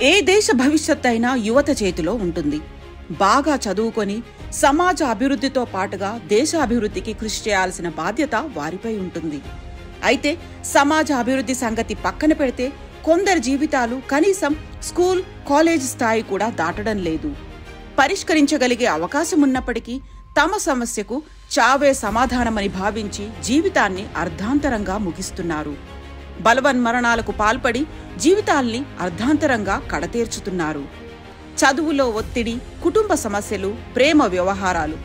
ఏ దేశ భవిష్యత్తు అయినా యువత చేతిలో ఉంటుంది. బాగా చదువుకొని సమాజ అభివృద్ధితో పాటుగా దేశ అభివృద్ధికి కృషి చేయాల్సిన బాధ్యత వారిపై ఉంటుంది. అయితే సమాజ అభివృద్ధి సంగతి పక్కన పెడితే కొందరి జీవితాలు కనీసం స్కూల్, కాలేజ్ స్థాయి కూడా దాటడం లేదు. పరిష్కరించగలిగే అవకాశం ఉన్నప్పటికీ తమ సమస్యకు చావే సమాధానమని భావించి జీవితాన్ని అర్ధాంతరంగా ముగిస్తున్నారు. బలవన్మరణాలకు పాల్పడి జీవితాల్ని అర్ధాంతరంగా కడతీర్చుతున్నారు. చదువులో ఒత్తిడి, కుటుంబ సమస్యలు, ప్రేమ వ్యవహారాలు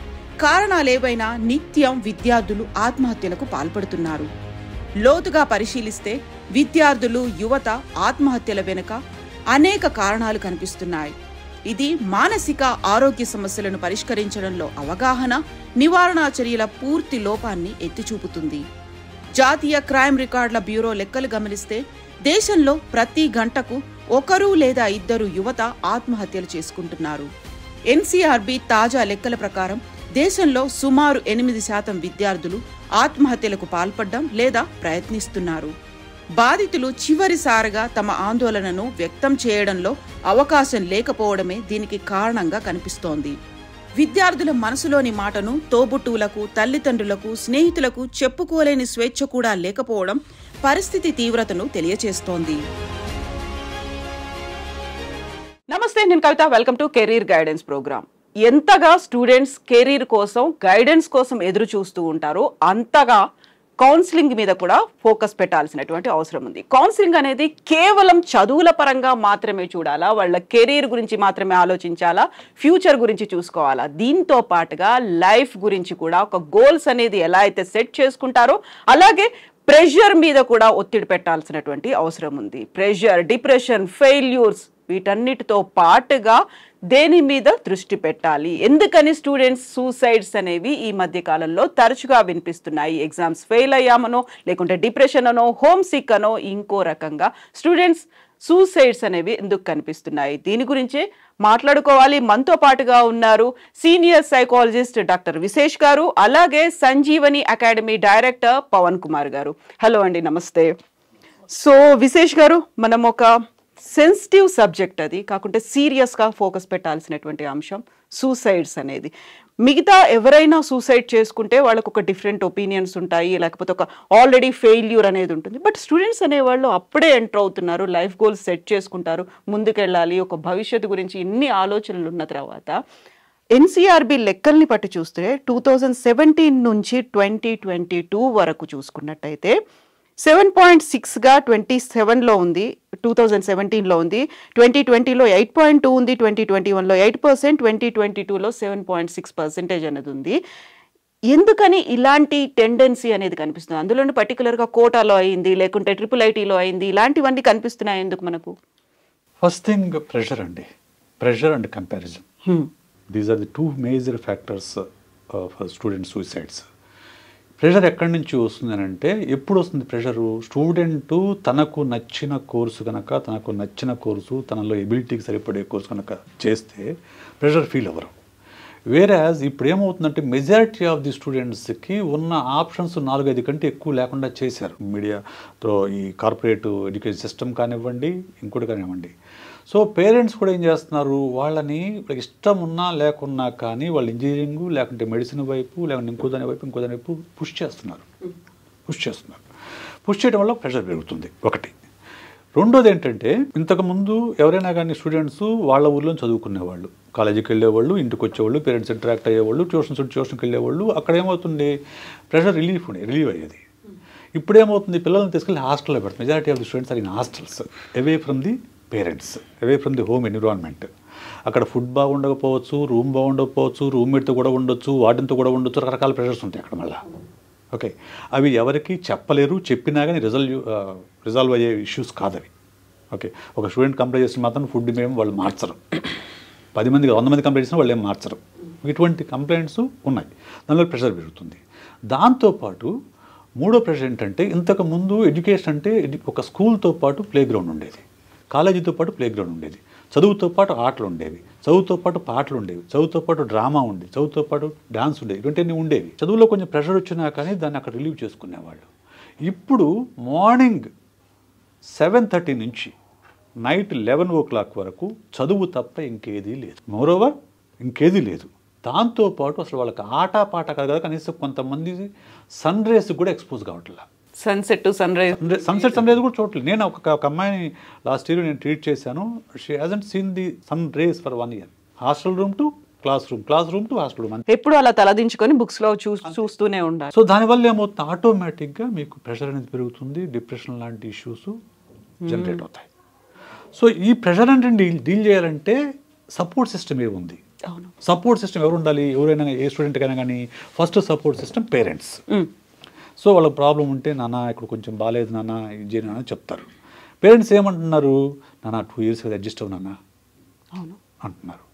కారణాలేవైనా నిత్యం విద్యార్థులు ఆత్మహత్యలకు పాల్పడుతున్నారు. లోతుగా పరిశీలిస్తే విద్యార్థులు, యువత ఆత్మహత్యల వెనుక అనేక కారణాలు కనిపిస్తున్నాయి. ఇది మానసిక ఆరోగ్య సమస్యలను పరిష్కరించడంలో అవగాహన, నివారణా చర్యల పూర్తి లోపాన్ని ఎత్తిచూపుతుంది. జాతీయ క్రైమ్ రికార్డుల బ్యూరో లెక్కలు గమనిస్తే దేశంలో ప్రతి గంటకు ఒకరు లేదా ఇద్దరు యువత ఆత్మహత్యలు చేసుకుంటున్నారు. ఎన్సీఆర్బీ తాజా లెక్కల ప్రకారం దేశంలో సుమారు 8% విద్యార్థులు ఆత్మహత్యలకు పాల్పడడం లేదా ప్రయత్నిస్తున్నారు. బాధితులు చివరిసారిగా తమ ఆందోళనను వ్యక్తం చేయడంలో అవకాశం లేకపోవడమే దీనికి కారణంగా కనిపిస్తోంది. విద్యార్థుల మనసులోని మాటను తోబుట్టువులకు, తల్లిదండ్రులకు, స్నేహితులకు చెప్పుకోలేని స్వేచ్ఛ కూడా లేకపోవడం పరిస్థితి తీవ్రతను తెలియచేస్తోంది. నమస్తే, నేను Kavitha. Welcome to career guidance programme. ఎంతగా స్టూడెంట్స్ కెరీర్ కోసం, గైడెన్స్ కోసం ఎదురు చూస్తూ ఉంటారో అంతగా కౌన్సిలింగ్ మీద కూడా ఫోకస్ పెట్టాల్సినటువంటి అవసరం ఉంది. కౌన్సిలింగ్ అనేది కేవలం చదువుల పరంగా మాత్రమే చూడాలా, వాళ్ళ కెరీర్ గురించి మాత్రమే ఆలోచించాలా, ఫ్యూచర్ గురించి చూసుకోవాలా, దీంతో పాటుగా లైఫ్ గురించి కూడా ఒక గోల్స్ అనేది ఎలా అయితే సెట్ చేసుకుంటారో అలాగే ప్రెషర్ మీద కూడా ఒత్తిడి పెట్టాల్సినటువంటి అవసరం ఉంది. ప్రెషర్, డిప్రెషన్, ఫెయిల్యూర్స్ వీటన్నిటితో పాటుగా దేని మీద దృష్టి పెట్టాలి? ఎందుకని స్టూడెంట్స్ సూసైడ్స్ అనేవి ఈ మధ్య కాలంలో తరచుగా వినిపిస్తున్నాయి? ఎగ్జామ్స్ ఫెయిల్ అయ్యామనో, లేకుంటే డిప్రెషన్ అనో, హోమ్ సిక్ అనో, ఇంకో రకంగా స్టూడెంట్స్ సూసైడ్స్ అనేవి ఎందుకు కనిపిస్తున్నాయి? దీని గురించే మాట్లాడుకోవాలి. మనతో పాటుగా ఉన్నారు సీనియర్ సైకాలజిస్ట్ డాక్టర్ విశేష్ గారు, అలాగే సంజీవని అకాడమీ డైరెక్టర్ పవన్ కుమార్ గారు. హలో అండి, నమస్తే. సో విశేష్ గారు, మనం ఒక సెన్సిటివ్ సబ్జెక్ట్, అది కాకుంటే సీరియస్గా ఫోకస్ పెట్టాల్సినటువంటి అంశం సూసైడ్స్ అనేది. మిగతా ఎవరైనా సూసైడ్ చేసుకుంటే వాళ్ళకు ఒక డిఫరెంట్ ఒపీనియన్స్ ఉంటాయి, లేకపోతే ఒక ఆల్రెడీ ఫెయిల్యూర్ అనేది ఉంటుంది. బట్ స్టూడెంట్స్ అనేవాళ్ళు అప్పుడే ఎంటర్ అవుతున్నారు, లైఫ్ గోల్స్ సెట్ చేసుకుంటారు, ముందుకెళ్ళాలి, ఒక భవిష్యత్తు గురించి ఇన్ని ఆలోచనలు ఉన్న తర్వాత ఎన్సీఆర్బీ లెక్కల్ని బట్టి చూస్తే 2017 నుంచి 2022 వరకు చూసుకున్నట్టయితే 7.6గా 27లో ఉంది, 2017లో ఉంది, 2020లో 8.2 ఉంది, 2021లో 8%, 2022లో 7.6% అనేది ఉంది. ఎందుకని ఇలాంటి టెండెన్సీ అనేది కనిపిస్తుంది? అందులోనే పర్టికులర్గా కోటాలో అయింది, లేకుంటే IIITలో అయింది, ఇలాంటివన్నీ కనిపిస్తున్నాయి ఎందుకు మనకు? ఫస్ట్ థింగ్ ప్రెషర్ అండి. Pressure and comparison, these are the two major factors for student suicides. Pressure ఎక్కడి నుంచి వస్తుందనంటే, ఎప్పుడు వస్తుంది ప్రెషరు? స్టూడెంటు తనకు నచ్చిన కోర్సు కనుక, తనకు నచ్చిన కోర్సు, తనలో ఎబిలిటీకి సరిపడే కోర్సు కనుక చేస్తే ప్రెషర్ ఫీల్ అవ్వరు. వేరాజ్ ఇప్పుడు ఏమవుతుందంటే, మెజారిటీ ఆఫ్ ది స్టూడెంట్స్కి ఉన్న ఆప్షన్స్ 4-5 కంటే ఎక్కువ లేకుండా చేశారు. మీడియాతో ఈ కార్పొరేట్ ఎడ్యుకేషన్ సిస్టమ్ కానివ్వండి, ఇంకోటి కానివ్వండి. సో పేరెంట్స్ కూడా ఏం చేస్తున్నారు, వాళ్ళని ఇష్టం ఉన్నా లేకున్నా కానీ వాళ్ళు ఇంజనీరింగ్, లేకుంటే మెడిసిన్ వైపు, లేకుంటే ఇంకో దాని వైపు పుష్ చేస్తున్నారు. పుష్ చేయడం వల్ల ప్రెషర్ పెరుగుతుంది ఒకటి. రెండోది ఏంటంటే, ఇంతకుముందు ఎవరైనా కానీ స్టూడెంట్స్ వాళ్ళ ఊళ్ళో చదువుకునేవాళ్ళు, కాలేజీకి వెళ్ళేవాళ్ళు, ఇంటికి వచ్చేవాళ్ళు, పేరెంట్స్ ఇంటరాక్ట్ అయ్యేవాళ్ళు, ట్యూషన్కి వెళ్ళేవాళ్ళు. అక్కడ ఏమవుతుంది, ప్రెషర్ రిలీవ్ అయ్యేది. ఇప్పుడు ఏమవుతుంది, పిల్లల్ని తీసుకెళ్ళి హాస్టల్లో పెడతారు. Majority of the students are in hostels, away from the parents, away from the home environment. అక్కడ ఫుడ్ బాగుండకపోవచ్చు, రూమ్ బాగుండకపోవచ్చు, రూమ్మేట్తో కూడా ఉండొచ్చు, వార్డెన్తో కూడా ఉండొచ్చు, రకరకాల ప్రెషర్స్ ఉంటాయి అక్కడ మళ్ళీ. ఓకే, అవి ఎవరికి చెప్పలేరు, చెప్పినా కానీ రిజాల్వ్ అయ్యే ఇష్యూస్ కాదవి. ఓకే, ఒక స్టూడెంట్ కంప్లైంట్ చేసిన మాత్రం ఫుడ్ మేము వాళ్ళు మార్చరు, 10 మంది 100 మంది కంప్లైంట్ చేసినా వాళ్ళు ఏం మార్చరు. ఇటువంటి కంప్లైంట్స్ ఉన్నాయి, దానివల్ల ప్రెషర్ పెరుగుతుంది. దాంతోపాటు మూడో ప్రెషర్ ఏంటంటే, ఇంతకుముందు ఎడ్యుకేషన్ అంటే ఒక స్కూల్తో పాటు ప్లే గ్రౌండ్ ఉండేది, కాలేజీతో పాటు ప్లే గ్రౌండ్ ఉండేది, చదువుతో పాటు ఆటలు ఉండేవి, చదువుతో పాటు పాటలు ఉండేవి, చదువుతో పాటు డ్రామా ఉండేది, చదువుతో పాటు డాన్స్ ఉండేవి, ఇటువంటివన్నీ ఉండేవి. చదువులో కొంచెం ప్రెషర్ వచ్చినా కానీ దాన్ని అక్కడ రిలీవ్ చేసుకునేవాళ్ళు. ఇప్పుడు మార్నింగ్ 7:30 నుంచి నైట్ 11 వరకు చదువు తప్ప ఇంకేదీ లేదు. మోరోవర్ ఇంకేదీ లేదు. దాంతోపాటు అసలు వాళ్ళకి ఆటపాట కదా, కనీసం కొంతమంది సన్ రేస్ కూడా ఎక్స్పోజ్ కావట్లేదు. సన్సెట్ సన్ రైజ్ కూడా చూడలేదు. నేను ఒక అమ్మాయిని లాస్ట్ ఇయర్ నేను ట్రీట్ చేశాను. She hasn't seen the sun rays for 1 year. Hostel room to classroom to hostel room, ఎప్పుడు అలా తలదించుకొని బుక్స్ లో చూస్తూనే ఉండాలి. సో దానివల్ల ఏమవుతుంది, ఆటోమేటిక్గా మీకు ప్రెషర్ అనేది పెరుగుతుంది, డిప్రెషన్ లాంటి ఇష్యూస్ జనరేట్ అవుతాయి. సో ఈ ప్రెషర్ అంటే డీల్ చేయాలంటే సపోర్ట్ సిస్టమ్ ఏముంది? సపోర్ట్ సిస్టమ్ ఎవరు ఉండాలి? ఎవరైనా ఏ స్టూడెంట్కైనా కానీ first support system parents. So వాళ్ళకి ప్రాబ్లం ఉంటే, నాన్న ఇక్కడ కొంచెం బాగాలేదు నాన్న, ఇది చేయను అని చెప్తారు. పేరెంట్స్ ఏమంటున్నారు, నాన్న 2 years అడ్జస్ట్ అవ్వు నాన్న అంటున్నారు.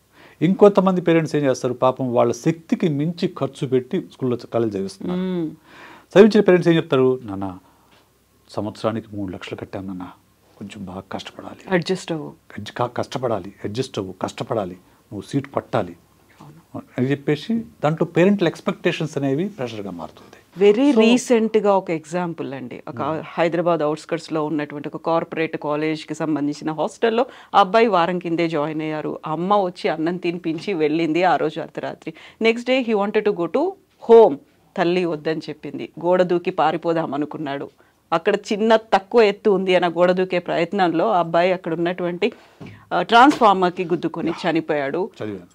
ఇంకొంతమంది పేరెంట్స్ ఏం చేస్తారు, పాపం వాళ్ళ శక్తికి మించి ఖర్చు పెట్టి స్కూల్లో కాలేజ్ చదివిస్తున్నారు. చదివించిన పేరెంట్స్ ఏం చెప్తారు, నాన్న సంవత్సరానికి 3 లక్షలు కట్టాను నాన్న, కొంచెం బాగా కష్టపడాలి, అడ్జస్ట్ అవ్వు, కష్టపడాలి, నువ్వు సీట్ పట్టాలి అని చెప్పేసి దాంట్లో పేరెంటల్ ఎక్స్పెక్టేషన్స్ అనేవి ప్రెషర్గా మారుతుంది. వెరీ రీసెంట్గా ఒక ఎగ్జాంపుల్ అండి, ఒక హైదరాబాద్ అవుట్స్కట్స్లో ఉన్నటువంటి ఒక కార్పొరేట్ కాలేజ్కి సంబంధించిన హాస్టల్లో అబ్బాయి వారం కిందే జాయిన్ అయ్యారు. అమ్మ వచ్చి అన్నం తినిపించి వెళ్ళింది ఆ రోజు అర్ధరాత్రి. Next day he wanted to go to home. తల్లి వద్దని చెప్పింది. గోడ దూకి పారిపోదాం అనుకున్నాడు. అక్కడ చిన్న తక్కువ ఎత్తు ఉంది అన్న గోడ దూకే ప్రయత్నంలో అబ్బాయి అక్కడ ఉన్నటువంటి ట్రాన్స్ఫార్మర్కి గుద్దుకొని చనిపోయాడు.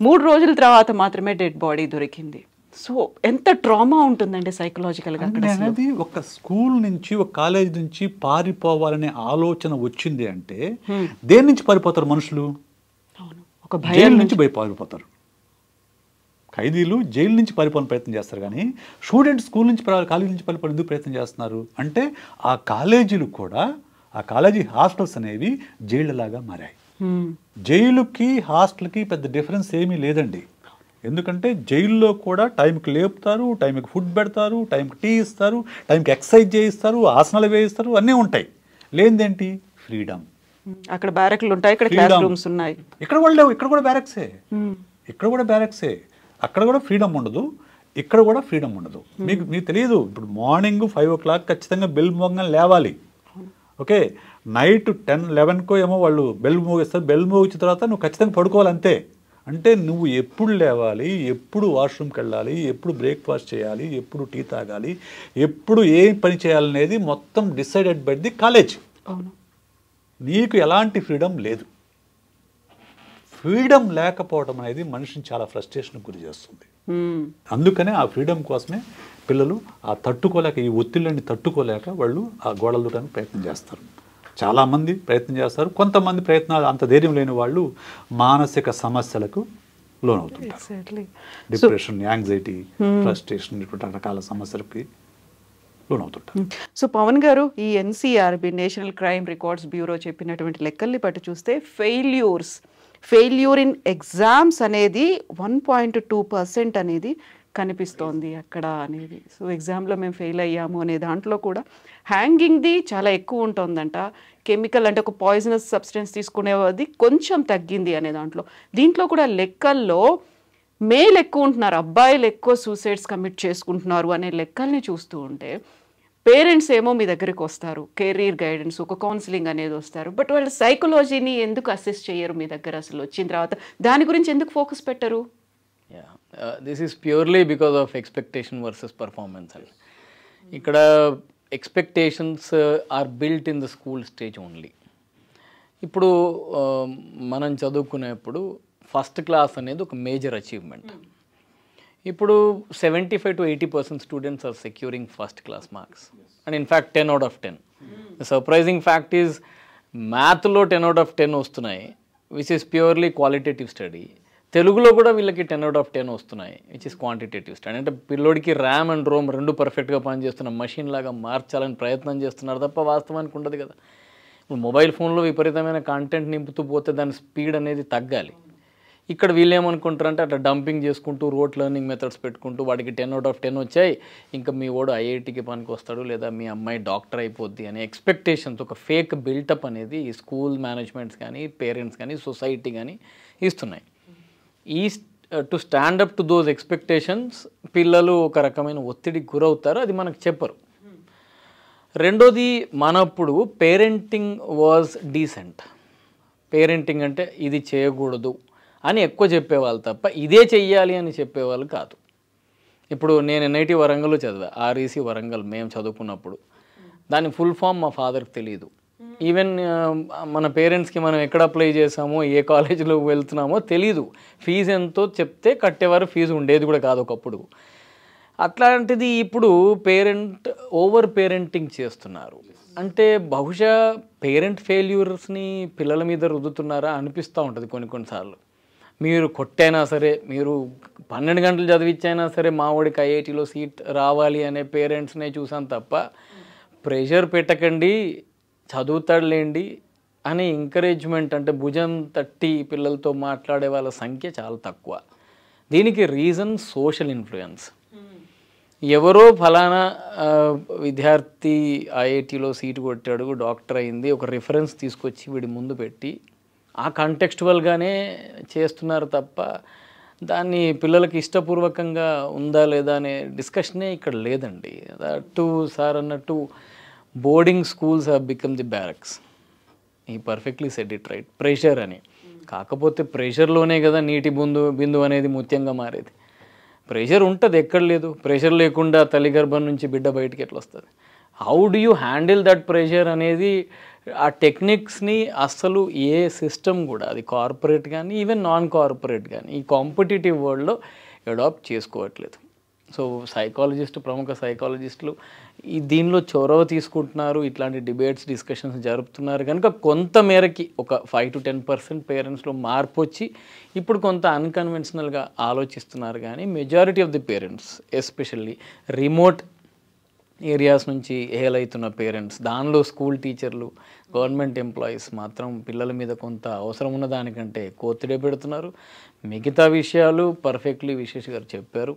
3 రోజుల తర్వాత మాత్రమే డెడ్ బాడీ దొరికింది. సో ఎంత ట్రామా ఉంటుందండి సైకలాజికల్గా అక్కడ. అనేది ఒక స్కూల్ నుంచి, ఒక కాలేజ్ నుంచి పారిపోవాలనే ఆలోచన వచ్చింది అంటే దేని నుంచి పారిపోతారు మనుషులు? ఒక భయం నుంచి పారిపోతారు. ఖైదీలు జైలు నుంచి పారిపోవాలని ప్రయత్నం చేస్తారు, కానీ స్టూడెంట్స్ స్కూల్ నుంచి కాలేజీ నుంచి పారిపోవడం ఎందుకు ప్రయత్నం చేస్తున్నారు అంటే, ఆ కాలేజీలు కూడా, ఆ కాలేజీ హాస్టల్స్ అనేవి జైళ్ళలాగా మారాయి. జైలుకి హాస్టల్కి పెద్ద డిఫరెన్స్ ఏమీ లేదండి. ఎందుకంటే జైల్లో కూడా టైంకి లేపుతారు, టైంకి ఫుడ్ పెడతారు, టైంకి టీ ఇస్తారు, టైంకి ఎక్సర్సైజ్ చేయిస్తారు, ఆసనాలు వేయిస్తారు, అన్నీ ఉంటాయి. లేనిదేంటి? ఫ్రీడమ్. అక్కడ బ్యారక్లు ఉంటాయి, ఇక్కడ క్లాస్ రూమ్స్ ఉన్నాయి. ఇక్కడ కూడా లేవు, ఇక్కడ కూడా బ్యారక్సే. అక్కడ కూడా ఫ్రీడమ్ ఉండదు, ఇక్కడ కూడా ఫ్రీడమ్ ఉండదు. మీకు తెలియదు, ఇప్పుడు మార్నింగ్ 5 o'clock ఖచ్చితంగా బెల్ మోగంగా లేవాలి. ఓకే, నైట్ 10-11 ఏమో వాళ్ళు బెల్ మోగిస్తారు. బెల్ మోగించిన తర్వాత నువ్వు ఖచ్చితంగా పడుకోవాలి అంతే. అంటే నువ్వు ఎప్పుడు లేవాలి, ఎప్పుడు వాష్రూమ్కి వెళ్ళాలి, ఎప్పుడు బ్రేక్ఫాస్ట్ చేయాలి, ఎప్పుడు టీ తాగాలి, ఎప్పుడు ఏం పని చేయాలనేది మొత్తం డిసైడెడ్ బై ది కాలేజ్. నీకు ఎలాంటి ఫ్రీడమ్ లేదు. ఫ్రీడమ్ లేకపోవడం అనేది మనిషిని చాలా ఫ్రస్ట్రేషన్కి గురి చేస్తుంది. అందుకనే ఆ ఫ్రీడమ్ కోసమే పిల్లలు ఆ తట్టుకోలేక, ఈ ఒత్తిళ్ళని తట్టుకోలేక వాళ్ళు ఆ గోడలు దూకడానికి ప్రయత్నం చేస్తారు. చాలామంది ప్రయత్నం చేస్తారు. కొంతమంది ప్రయత్నాలు అంత ధైర్యం లేని వాళ్ళు మానసిక సమస్యలకు లోనవుతుంటారు. డిప్రెషన్, యాంగ్జైటీ, ఫ్రస్ట్రేషన్, ఇటువంటి రకాల సమస్యలకి లోనవుతుంటారు. సో పవన్ గారు, ఈ NCRB national crime records bureau చెప్పినటువంటి లెక్కల్ని బట్టి చూస్తే ఫెయిల్యూర్ ఇన్ ఎగ్జామ్స్ అనేది 1.2% అనేది కనిపిస్తోంది అక్కడ అనేది. సో ఎగ్జామ్లో మేము ఫెయిల్ అయ్యాము అనే దాంట్లో కూడా హ్యాంగింగ్ది చాలా ఎక్కువ ఉంటుందంట. కెమికల్ అంటే ఒక పాయిజనస్ సబ్స్టెన్స్ తీసుకునేది కొంచెం తగ్గింది అనే దీంట్లో కూడా లెక్కల్లో మేల్ ఎక్కువ ఉంటున్నారు, అబ్బాయిలు ఎక్కువ సూసైడ్స్ కమిట్ చేసుకుంటున్నారు అనే లెక్కల్ని చూస్తూ ఉంటే, పేరెంట్స్ ఏమో మీ దగ్గరికి వస్తారు, కెరీర్ గైడెన్స్, ఒక కౌన్సిలింగ్ అనేది వస్తారు. బట్ వాళ్ళ సైకాలజీని ఎందుకు అసెస్ చేయరు మీ దగ్గర? అసలు వచ్చిన తర్వాత దాని గురించి ఎందుకు ఫోకస్ పెట్టరు? This is purely because of expectation versus performance అండి. ఇక్కడ expectations are built in the school stage only. ఇప్పుడు మనం చదువుకునేప్పుడు ఫస్ట్ క్లాస్ అనేది ఒక మేజర్ అచీవ్మెంట్. ఇప్పుడు 75 to 80% students are securing first class marks, and in fact 10 out of 10. The surprising fact is మ్యాథ్లో 10 out of 10 వస్తున్నాయి, which is purely qualitative study. తెలుగులో కూడా వీళ్ళకి 10 out of 10 వస్తున్నాయి, విచ్ ఇస్ క్వాంటిటేటివ్ స్టడీ. అంటే పిల్లోడికి ర్యామ్ అండ్ రోమ్ రెండు పర్ఫెక్ట్గా పనిచేస్తున్న మషిన్ లాగా మార్చాలని ప్రయత్నం చేస్తున్నారు తప్ప వాస్తవానికి ఉండదు కదా. ఇప్పుడు మొబైల్ ఫోన్లో విపరీతమైన కంటెంట్ నింపుతూ పోతే దాని స్పీడ్ అనేది తగ్గాలి. ఇక్కడ వీళ్ళు ఏమనుకుంటారంటే అట్లా డంపింగ్ చేసుకుంటూ రోట్ లెర్నింగ్ మెథడ్స్ పెట్టుకుంటూ వాడికి 10 out of 10 వచ్చాయి, ఇంకా మీ వాడు ఐఐటికి పనికి వస్తాడు లేదా మీ అమ్మాయి డాక్టర్ అయిపోద్ది అనే ఎక్స్పెక్టేషన్స్, ఒక ఫేక్ బిల్టప్ అనేది ఈ స్కూల్ మేనేజ్మెంట్స్ కానీ, పేరెంట్స్ కానీ, సొసైటీ కానీ ఇస్తున్నాయి. To stand up to those expectations పిల్లలు ఒక రకమైన ఒత్తిడికి గురవుతారు, అది మనకు చెప్పరు. రెండోది మనప్పుడు పేరెంటింగ్ వాజ్ డీసెంట్. పేరెంటింగ్ అంటే ఇది చేయకూడదు అని ఎక్కువ చెప్పేవాళ్ళు తప్ప ఇదే చెయ్యాలి అని చెప్పేవాళ్ళు కాదు. ఇప్పుడు నేను ఎన్ఐటి వరంగల్లో చదివా, ఆర్ఈసి వరంగల్ మేము చదువుకున్నప్పుడు. దాని ఫుల్ ఫామ్ మా ఫాదర్కి తెలియదు. ఈవెన్ మన పేరెంట్స్కి మనం ఎక్కడ అప్లై చేసామో ఏ కాలేజీలో వెళ్తున్నామో తెలీదు. ఫీజు ఎంతో చెప్తే కట్టేవారు, ఫీజు ఉండేది కూడా కాదు ఒకప్పుడు. అట్లాంటిది ఇప్పుడు ఓవర్ పేరెంటింగ్ చేస్తున్నారు. అంటే బహుశా పేరెంట్ ఫెయిల్యూర్స్ని పిల్లల మీద రుద్దుతున్నారా అనిపిస్తూ ఉంటుంది కొన్నిసార్లు. మీరు కొట్టైనా సరే, మీరు 12 గంటలు చదివించైనా సరే మా వాడికి ఐఐటీలో సీట్ రావాలి అనే పేరెంట్స్నే చూసాను తప్ప ప్రెషర్ పెట్టకండి, చదువుతాడులేండి అని ఎంకరేజ్మెంట్, అంటే భుజం తట్టి పిల్లలతో మాట్లాడే వాళ్ళ సంఖ్య చాలా తక్కువ. దీనికి రీజన్ సోషల్ ఇన్ఫ్లుయెన్స్. ఎవరో ఫలానా విద్యార్థి ఐఐటీలో సీటు కొట్టాడు, డాక్టర్ అయింది, ఒక రిఫరెన్స్ తీసుకొచ్చి వీడి ముందు పెట్టి ఆ కాంటెక్స్చువల్గానే చేస్తున్నారు తప్ప దాన్ని పిల్లలకి ఇష్టపూర్వకంగా ఉందా లేదా అనే డిస్కషనే ఇక్కడ లేదండి. దట్టు సార్ అన్నట్టు boarding schools have become the barracks. ఈ perfectly said it right. Pressure అని, కాకపోతే ప్రెషర్లోనే కదా నీటి బిందు అనేది ముత్యంగా మారేది. ప్రెషర్ ఉంటుంది, ఎక్కడ లేదు. ప్రెషర్ లేకుండా తల్లి గర్భం నుంచి బిడ్డ బయటికి ఎట్లా వస్తుంది? How do you handle that pressure అనేది ఆ టెక్నిక్స్ని అస్సలు ఏ సిస్టమ్ కూడా, అది కార్పొరేట్ కానీ ఈవెన్ నాన్ కార్పొరేట్ కానీ ఈ కాంపిటేటివ్ వరల్డ్లో అడాప్ట్ చేసుకోవట్లేదు. సో ప్రముఖ సైకాలజిస్టులు దీనిలో చొరవ తీసుకుంటున్నారు, ఇట్లాంటి డిబేట్స్ డిస్కషన్స్ జరుపుతున్నారు కనుక కొంత మేరకి ఒక 5 to 10% పేరెంట్స్లో మార్పు వచ్చి ఇప్పుడు కొంత అన్కన్వెన్షనల్గా ఆలోచిస్తున్నారు. కానీ majority of the parents, especially remote areas నుంచి హేలవుతున్న పేరెంట్స్, దానిలో స్కూల్ టీచర్లు, గవర్నమెంట్ ఎంప్లాయీస్ మాత్రం పిల్లల మీద కొంత అవసరం ఉన్న దానికంటే ఎక్కువ ఒత్తిడి పెడుతున్నారు. మిగతా విషయాలు పర్ఫెక్ట్లీ విశేష్ గారు చెప్పారు.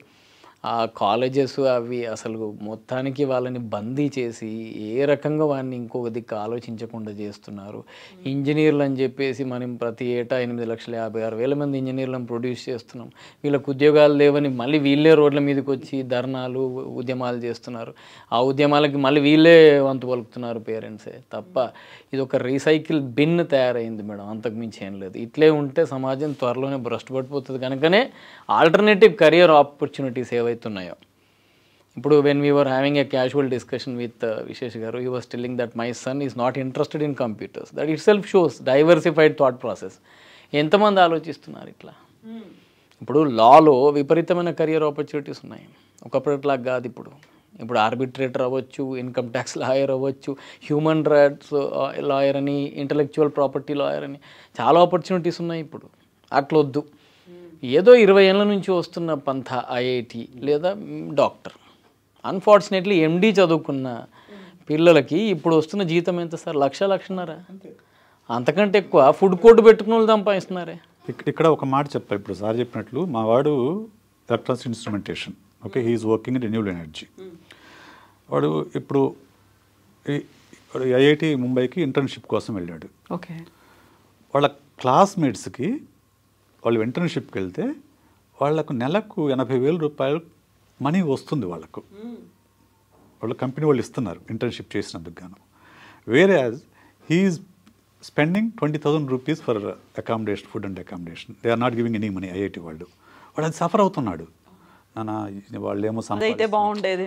ఆ కాలేజెస్ అవి అసలు మొత్తానికి వాళ్ళని బందీ చేసి ఏ రకంగా వాడిని ఇంకొక దిక్కు ఆలోచించకుండా చేస్తున్నారు. ఇంజనీర్లు అని చెప్పేసి మనం ప్రతి ఏటా 8,56,000 మంది ఇంజనీర్లను ప్రొడ్యూస్ చేస్తున్నాం. వీళ్ళకు ఉద్యోగాలు లేవని మళ్ళీ వీళ్ళే రోడ్ల మీదకి వచ్చి ధర్నాలు, ఉద్యమాలు చేస్తున్నారు. ఆ ఉద్యమాలకి మళ్ళీ వీళ్ళే వంతు పలుకుతున్నారు పేరెంట్సే తప్ప ఇది ఒక రీసైకిల్ బిన్ తయారైంది మేడం, అంతకుమించి ఏం లేదు. ఇట్లే ఉంటే సమాజం త్వరలోనే భ్రష్టు పడిపోతుంది. కనుకనే ఆల్టర్నేటివ్ కెరియర్ ఆపర్చునిటీస్ ఏవైతున్నాయో, ఇప్పుడు when we were having a casual discussion with Vishesh గారు, he was telling that my son is not interested in computers. That itself shows diversified thought process. ఎంతమంది ఆలోచిస్తున్నారు ఇట్లా? ఇప్పుడు లాలో విపరీతమైన కెరియర్ ఆపర్చునిటీస్ ఉన్నాయి, ఒకప్పటిలా కాదు. ఇప్పుడు ఆర్బిట్రేటర్ అవ్వచ్చు, ఇన్కమ్ ట్యాక్స్ లాయర్ అవ్వచ్చు, హ్యూమన్ రైట్స్ లాయర్ అని, ఇంటలెక్చువల్ ప్రాపర్టీ లాయర్ అని చాలా ఆపర్చునిటీస్ ఉన్నాయి. ఇప్పుడు అట్లొద్దు. ఏదో 20 ఏళ్ళ నుంచి వస్తున్న పంథ ఐఐటి లేదా డాక్టర్. అన్ఫార్చునేట్లీ ఎండి చదువుకున్న పిల్లలకి ఇప్పుడు వస్తున్న జీతం ఎంత సార్? 1,00,000-1,50,000. అంతకంటే ఎక్కువ ఫుడ్ కోర్టు పెట్టుకున్న వాళ్ళు సంపాదిస్తున్నారే. ఇక్కడ ఒక మాట చెప్పా, ఇప్పుడు సార్ చెప్పినట్లు మా వాడు electronics instrumentation, okay, he is working in renewable energy. వాడు ఇప్పుడు ఐఐటి ముంబైకి ఇంటర్న్షిప్ కోసం వెళ్ళాడు. ఓకే, వాళ్ళ క్లాస్మేట్స్కి వాళ్ళు ఇంటర్న్షిప్కి వెళ్తే వాళ్ళకు నెలకు 80,000 రూపాయలు మనీ వస్తుంది వాళ్ళకు. వాళ్ళు కంపెనీ వాళ్ళు ఇస్తున్నారు ఇంటర్న్షిప్ చేసినందుకు గాను. వేరే as he is spending 20,000 rupees for accommodation, food and accommodation. They are not giving any money. IIT వాడు అది సఫర్ అవుతున్నాడు. వాళ్ళేమో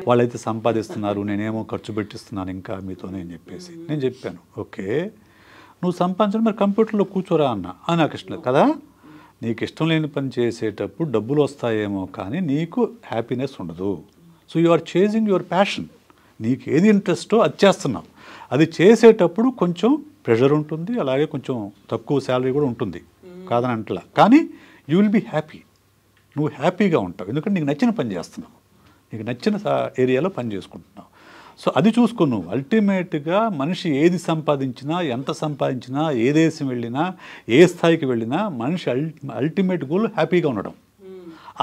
వాళ్ళైతే సంపాదిస్తున్నారు, నేనేమో ఖర్చు పెట్టిస్తున్నాను ఇంకా మీతోనే అని చెప్పేసి నేను చెప్పాను. ఓకే, నువ్వు సంపాదించడం మరి కంప్యూటర్లో కూర్చోరా అని నాకు ఇష్టం లేదు కదా. నీకు ఇష్టం లేని పని చేసేటప్పుడు డబ్బులు వస్తాయేమో కానీ నీకు హ్యాపీనెస్ ఉండదు. So you are chasing your passion. నీకు ఏది ఇంట్రెస్టో అది చేస్తున్నావు. అది చేసేటప్పుడు కొంచెం ప్రెషర్ ఉంటుంది, అలాగే కొంచెం తక్కువ శాలరీ కూడా ఉంటుంది కాదని అంటలా. కానీ యూ విల్ బీ హ్యాపీ. నువ్వు హ్యాపీగా ఉంటావు ఎందుకంటే నీకు నచ్చిన పని చేస్తున్నావు, నీకు నచ్చిన ఏరియాలో పని చేసుకుంటున్నావు. సో అది చూసుకో నువ్వు. అల్టిమేట్గా మనిషి ఏది సంపాదించినా, ఎంత సంపాదించినా, ఏ దేశం వెళ్ళినా, ఏ స్థాయికి వెళ్ళినా మనిషి అల్టిమేట్ గోల్ హ్యాపీగా ఉండడం.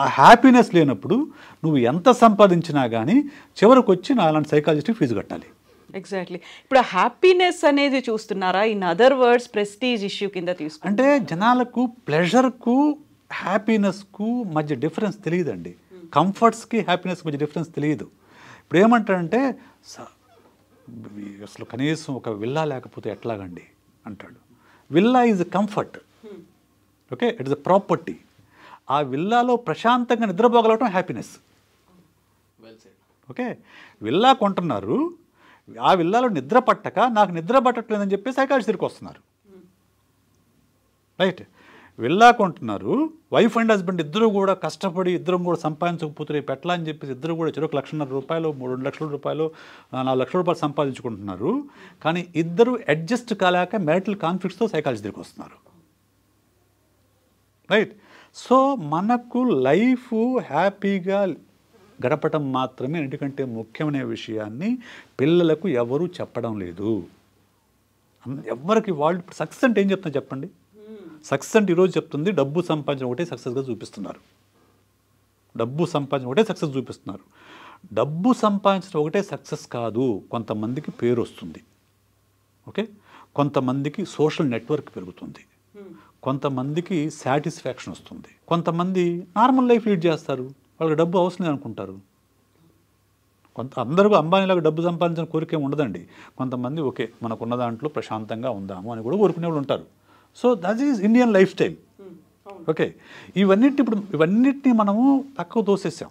ఆ హ్యాపీనెస్ లేనప్పుడు నువ్వు ఎంత సంపాదించినా కానీ చివరికి వచ్చి అలాంటి సైకాలజిస్ట్కి ఫీజు కట్టాలి. ఎగ్జాక్ట్లీ. ఇప్పుడు హ్యాపీనెస్ అనేది చూస్తున్నారా? In other words prestige issue కింద తీసుకు అంటే జనాలకు ప్లెజర్కు హ్యాపీనెస్కు మధ్య డిఫరెన్స్ తెలియదండి. కంఫర్ట్స్కి హ్యాపీనెస్కి మధ్య డిఫరెన్స్ తెలియదు. ఇప్పుడు ఏమంటారంటే అసలు కనీసం ఒక విల్లా లేకపోతే ఎట్లాగండి అంటాడు. Villa is comfort, okay, it is a property. ఆ విల్లాలో ప్రశాంతంగా నిద్రపోగలగటం హ్యాపీనెస్. ఓకే, విల్లా కొంటున్నారు, ఆ విల్లాలో నిద్ర పట్టక నాకు నిద్ర పట్టట్లేదని చెప్పి సైకాలజీ దగ్గరికి వస్తున్నారు. రైట్, విల్లా కొంటున్నారు, వైఫ్ అండ్ హస్బెండ్ ఇద్దరు కూడా కష్టపడి ఇద్దరం కూడా సంపాదించకపోతే రేపు ఎట్లా అని చెప్పేసి ఇద్దరు కూడా చెరుకు 1,50,000 రూపాయలు 2 లక్షల రూపాయలు 4 లక్షల రూపాయలు సంపాదించుకుంటున్నారు. కానీ ఇద్దరు అడ్జస్ట్ కాలేక మ్యారిటల్ కాన్ఫ్లిక్ట్స్తో సైకాలజీ దగ్గరికి వస్తున్నారు. రైట్, సో మనకు లైఫ్ హ్యాపీగా గడపటం మాత్రమే ఎందుకంటే ముఖ్యమైన విషయాన్ని పిల్లలకు ఎవరు చెప్పడం లేదు. ఎవరికి వాళ్ళు సక్సెస్ అంటే ఏం చెప్తున్నారు చెప్పండి? సక్సెస్ అంటే ఈరోజు చెప్తుంది డబ్బు సంపాదించడం ఒకటే సక్సెస్గా చూపిస్తున్నారు. డబ్బు సంపాదించడం ఒకటే సక్సెస్ చూపిస్తున్నారు. డబ్బు సంపాదించడం ఒకటే సక్సెస్ కాదు. కొంతమందికి పేరు వస్తుంది, ఓకే, కొంతమందికి సోషల్ నెట్వర్క్ పెరుగుతుంది, కొంతమందికి సాటిస్ఫాక్షన్ వస్తుంది, కొంతమంది నార్మల్ లైఫ్ లీడ్ చేస్తారు, వాళ్ళకి డబ్బు అవసరం లేదనుకుంటారు. అందరికీ అంబానీలాగా డబ్బు సంపాదించిన కోరిక ఉండదండి. కొంతమంది ఓకే మనకున్న దాంట్లో ప్రశాంతంగా ఉందాము అని కూడా కోరుకునే వాళ్ళు ఉంటారు. So that is Indian life style. Okay, ఇవన్నిటిని మనము పక్కకు తోసేసాం.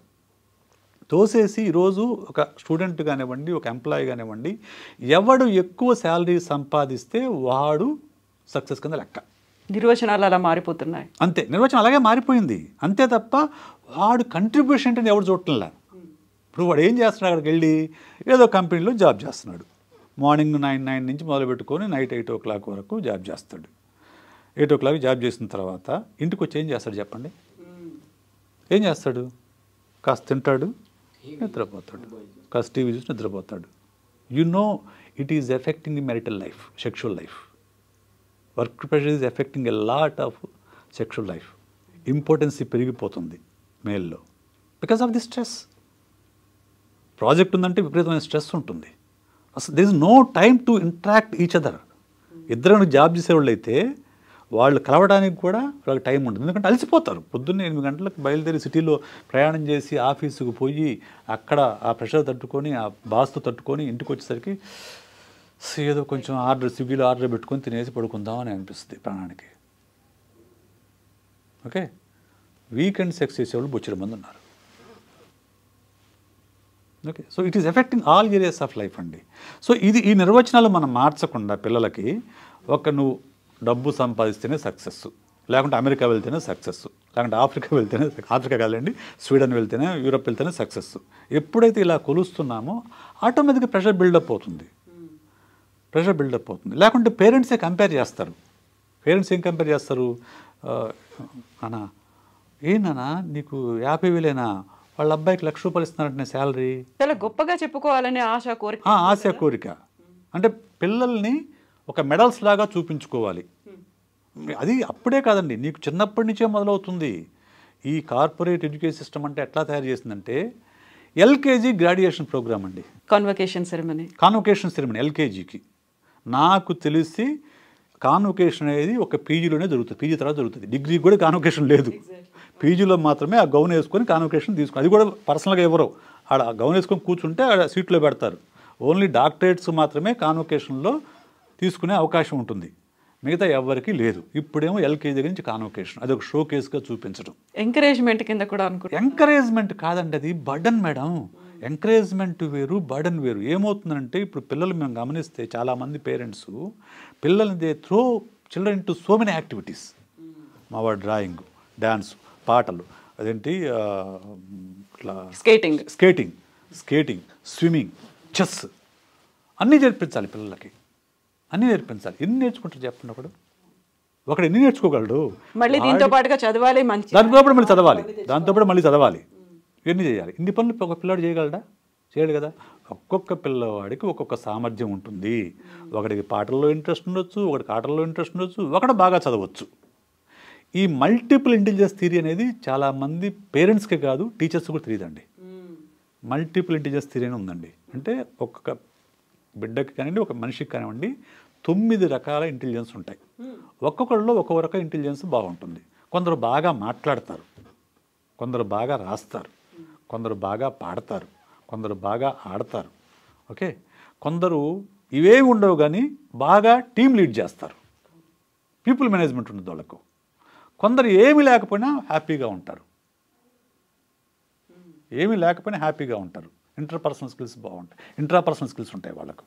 తోసేసి ఈరోజు ఒక స్టూడెంట్ కానివ్వండి, ఒక ఎంప్లాయీ కానివ్వండి, ఎవడు ఎక్కువ శాలరీ సంపాదిస్తే వాడు సక్సెస్ కింద లెక్క. నిర్వచనాలు అలా మారిపోతున్నాయి. అంతే, నిర్వచనం అలాగే మారిపోయింది. అంతే తప్ప వాడు కంట్రిబ్యూషన్ అంటే ఎవడు చూడటంలా. ఇప్పుడు వాడు ఏం చేస్తున్నాడు? అక్కడికి వెళ్ళి ఏదో కంపెనీలో జాబ్ చేస్తున్నాడు. మార్నింగ్ 9 నుంచి మొదలు పెట్టుకొని నైట్ 8 o'clock వరకు జాబ్ చేస్తాడు. 8 o'clock జాబ్ చేసిన తర్వాత ఇంటికి వచ్చి ఏం చేస్తాడు చెప్పండి? ఏం చేస్తాడు? కాస్త తింటాడు, నిద్రపోతాడు, కాస్త టీవీ చూసి నిద్రపోతాడు. You know it is affecting the marital life, sexual life. Work pressure is affecting a lot of sexual life. ఇంపార్టెన్సీ పెరిగిపోతుంది మేల్లో because of the stress. Project ఉందంటే విపరీతమైన స్ట్రెస్ ఉంటుంది. అసలు there is no time to interact each other. ఇద్దరు job చేసేవాళ్ళు అయితే వాళ్ళు కలవడానికి కూడా వాళ్ళకి టైం ఉంటుంది. ఎందుకంటే అలసిపోతారు. పొద్దున్నే 8 గంటలకు బయలుదేరి సిటీలో ప్రయాణం చేసి ఆఫీసుకు పోయి అక్కడ ఆ ప్రెషర్ తట్టుకొని ఆ బాస్తో తట్టుకొని ఇంటికి వచ్చేసరికి ఏదో కొంచెం స్విగ్గీలో ఆర్డర్ పెట్టుకొని తినేసి పడుకుందామని అనిపిస్తుంది ప్రాణానికి. ఓకే, వీకెండ్ సెక్స్ చేసేవాళ్ళు బొచ్చెడు మంది ఉన్నారు. Okay, so it is affecting all areas of life అండి. సో ఈ నిర్వచనాలు మనం మార్చకుండా పిల్లలకి నువ్వు డబ్బు సంపాదిస్తేనే సక్సెస్, లేకుంటే అమెరికా వెళ్తేనే సక్సెస్, లేకుంటే ఆఫ్రికా కాదండి, స్వీడన్ వెళ్తేనే, యూరప్ వెళ్తేనే సక్సెస్. ఎప్పుడైతే ఇలా కొలుస్తున్నామో ఆటోమేటిక్గా ప్రెషర్ బిల్డప్ అవుతుంది. లేకుంటే పేరెంట్సే కంపేర్ చేస్తారు. పేరెంట్స్ ఏం కంపేర్ చేస్తారు? నానా ఏనా నీకు 50,000 వాళ్ళ అబ్బాయికి 1,00,000 రూపాయలు ఇస్తున్నారంటే శాలరీ. చాలా గొప్పగా చెప్పుకోవాలనే ఆశ కోరిక. అంటే పిల్లల్ని ఒక మెడల్స్ లాగా చూపించుకోవాలి. అది అప్పుడే కాదండి, నీకు చిన్నప్పటి నుంచే మొదలవుతుంది. ఈ కార్పొరేట్ ఎడ్యుకేషన్ సిస్టమ్ అంటే ఎట్లా తయారు చేసిందంటే ఎల్కేజీ గ్రాడ్యుయేషన్ ప్రోగ్రామ్ అండి. కాన్వకేషన్ సెరమనీ ఎల్కేజీకి. నాకు తెలిసి కాన్వకేషన్ అనేది ఒక పీజీలోనే జరుగుతుంది. పీజీ తర్వాత జరుగుతుంది. డిగ్రీ కూడా కాన్వకేషన్ లేదు. పీజీలో మాత్రమే ఆ గౌన్ వేసుకొని కాన్వకేషన్ తీసుకుని, అది కూడా పర్సనల్గా ఎవరో ఆడ గౌన్ వేసుకొని కూర్చుంటే ఆడ సీట్లో పెడతారు. ఓన్లీ డాక్టరేట్స్ మాత్రమే కాన్వకేషన్లో తీసుకునే అవకాశం ఉంటుంది, మిగతా ఎవరికి లేదు. ఇప్పుడేమో ఎల్కేజీ దగ్గర నుంచి కాన్వకేషన్, అది ఒక షో కేసుగా చూపించడం. ఎంకరేజ్మెంట్ కింద కూడా ఎంకరేజ్మెంట్ కాదండి, అది బర్డన్ మేడం. ఎంకరేజ్మెంట్ వేరు, బర్డన్ వేరు. ఏమవుతుందంటే ఇప్పుడు పిల్లలు మేము గమనిస్తే చాలామంది పేరెంట్స్ పిల్లల్ని they throw children to so many activities. మావాడు డ్రాయింగ్, డ్యాన్స్, పాటలు, అదేంటి ఇట్లా స్కేటింగ్, స్విమ్మింగ్, చెస్ అన్నీ నేర్పించాలి పిల్లలకి, అన్నీ నేర్పించాలి. ఎన్ని నేర్చుకుంటారు చెప్పండి? ఒకడు ఎన్ని నేర్చుకోగలడు? మళ్ళీ దీంతో పాటుగా చదవాలి, దాంతో మళ్ళీ చదవాలి, ఇవన్నీ చేయాలి. ఇన్ని పనులు ఒక పిల్లాడు చేయగలడా? చేయడు కదా. ఒక్కొక్క పిల్లవాడికి ఒక్కొక్క సామర్థ్యం ఉంటుంది. ఒకడికి పాటల్లో ఇంట్రెస్ట్ ఉండొచ్చు, ఒకడికి ఆటల్లో ఇంట్రెస్ట్ ఉండొచ్చు, ఒకడు బాగా చదవచ్చు. ఈ మల్టిపుల్ ఇంటెలిజెన్స్ థియరీ అనేది చాలామంది పేరెంట్స్కే కాదు టీచర్స్ కూడా తెలియదండి. మల్టిపుల్ ఇంటెలిజెన్స్ థియరీ అని ఉందండి. అంటే ఒక్కొక్క బిడ్డకి కానివ్వండి, ఒక మనిషికి కానివ్వండి 9 రకాల ఇంటెలిజెన్స్ ఉంటాయి. ఒక్కొక్కళ్ళలో ఒక్కొక్క రకం ఇంటెలిజెన్స్ బాగుంటుంది. కొందరు బాగా మాట్లాడతారు, కొందరు బాగా రాస్తారు, కొందరు బాగా పాడతారు, కొందరు బాగా ఆడతారు. ఓకే, కొందరు ఇవేమి ఉండవు కానీ బాగా టీం లీడ్ చేస్తారు, పీపుల్ మేనేజ్మెంట్ ఉంటుంది వాళ్ళకు. కొందరు ఏమీ లేకపోయినా హ్యాపీగా ఉంటారు, ఏమీ లేకపోయినా హ్యాపీగా ఉంటారు. ఇంటర్పర్సనల్ స్కిల్స్ బాగుంటాయి, ఇంట్రాపర్సనల్ స్కిల్స్ ఉంటాయి వాళ్ళకు.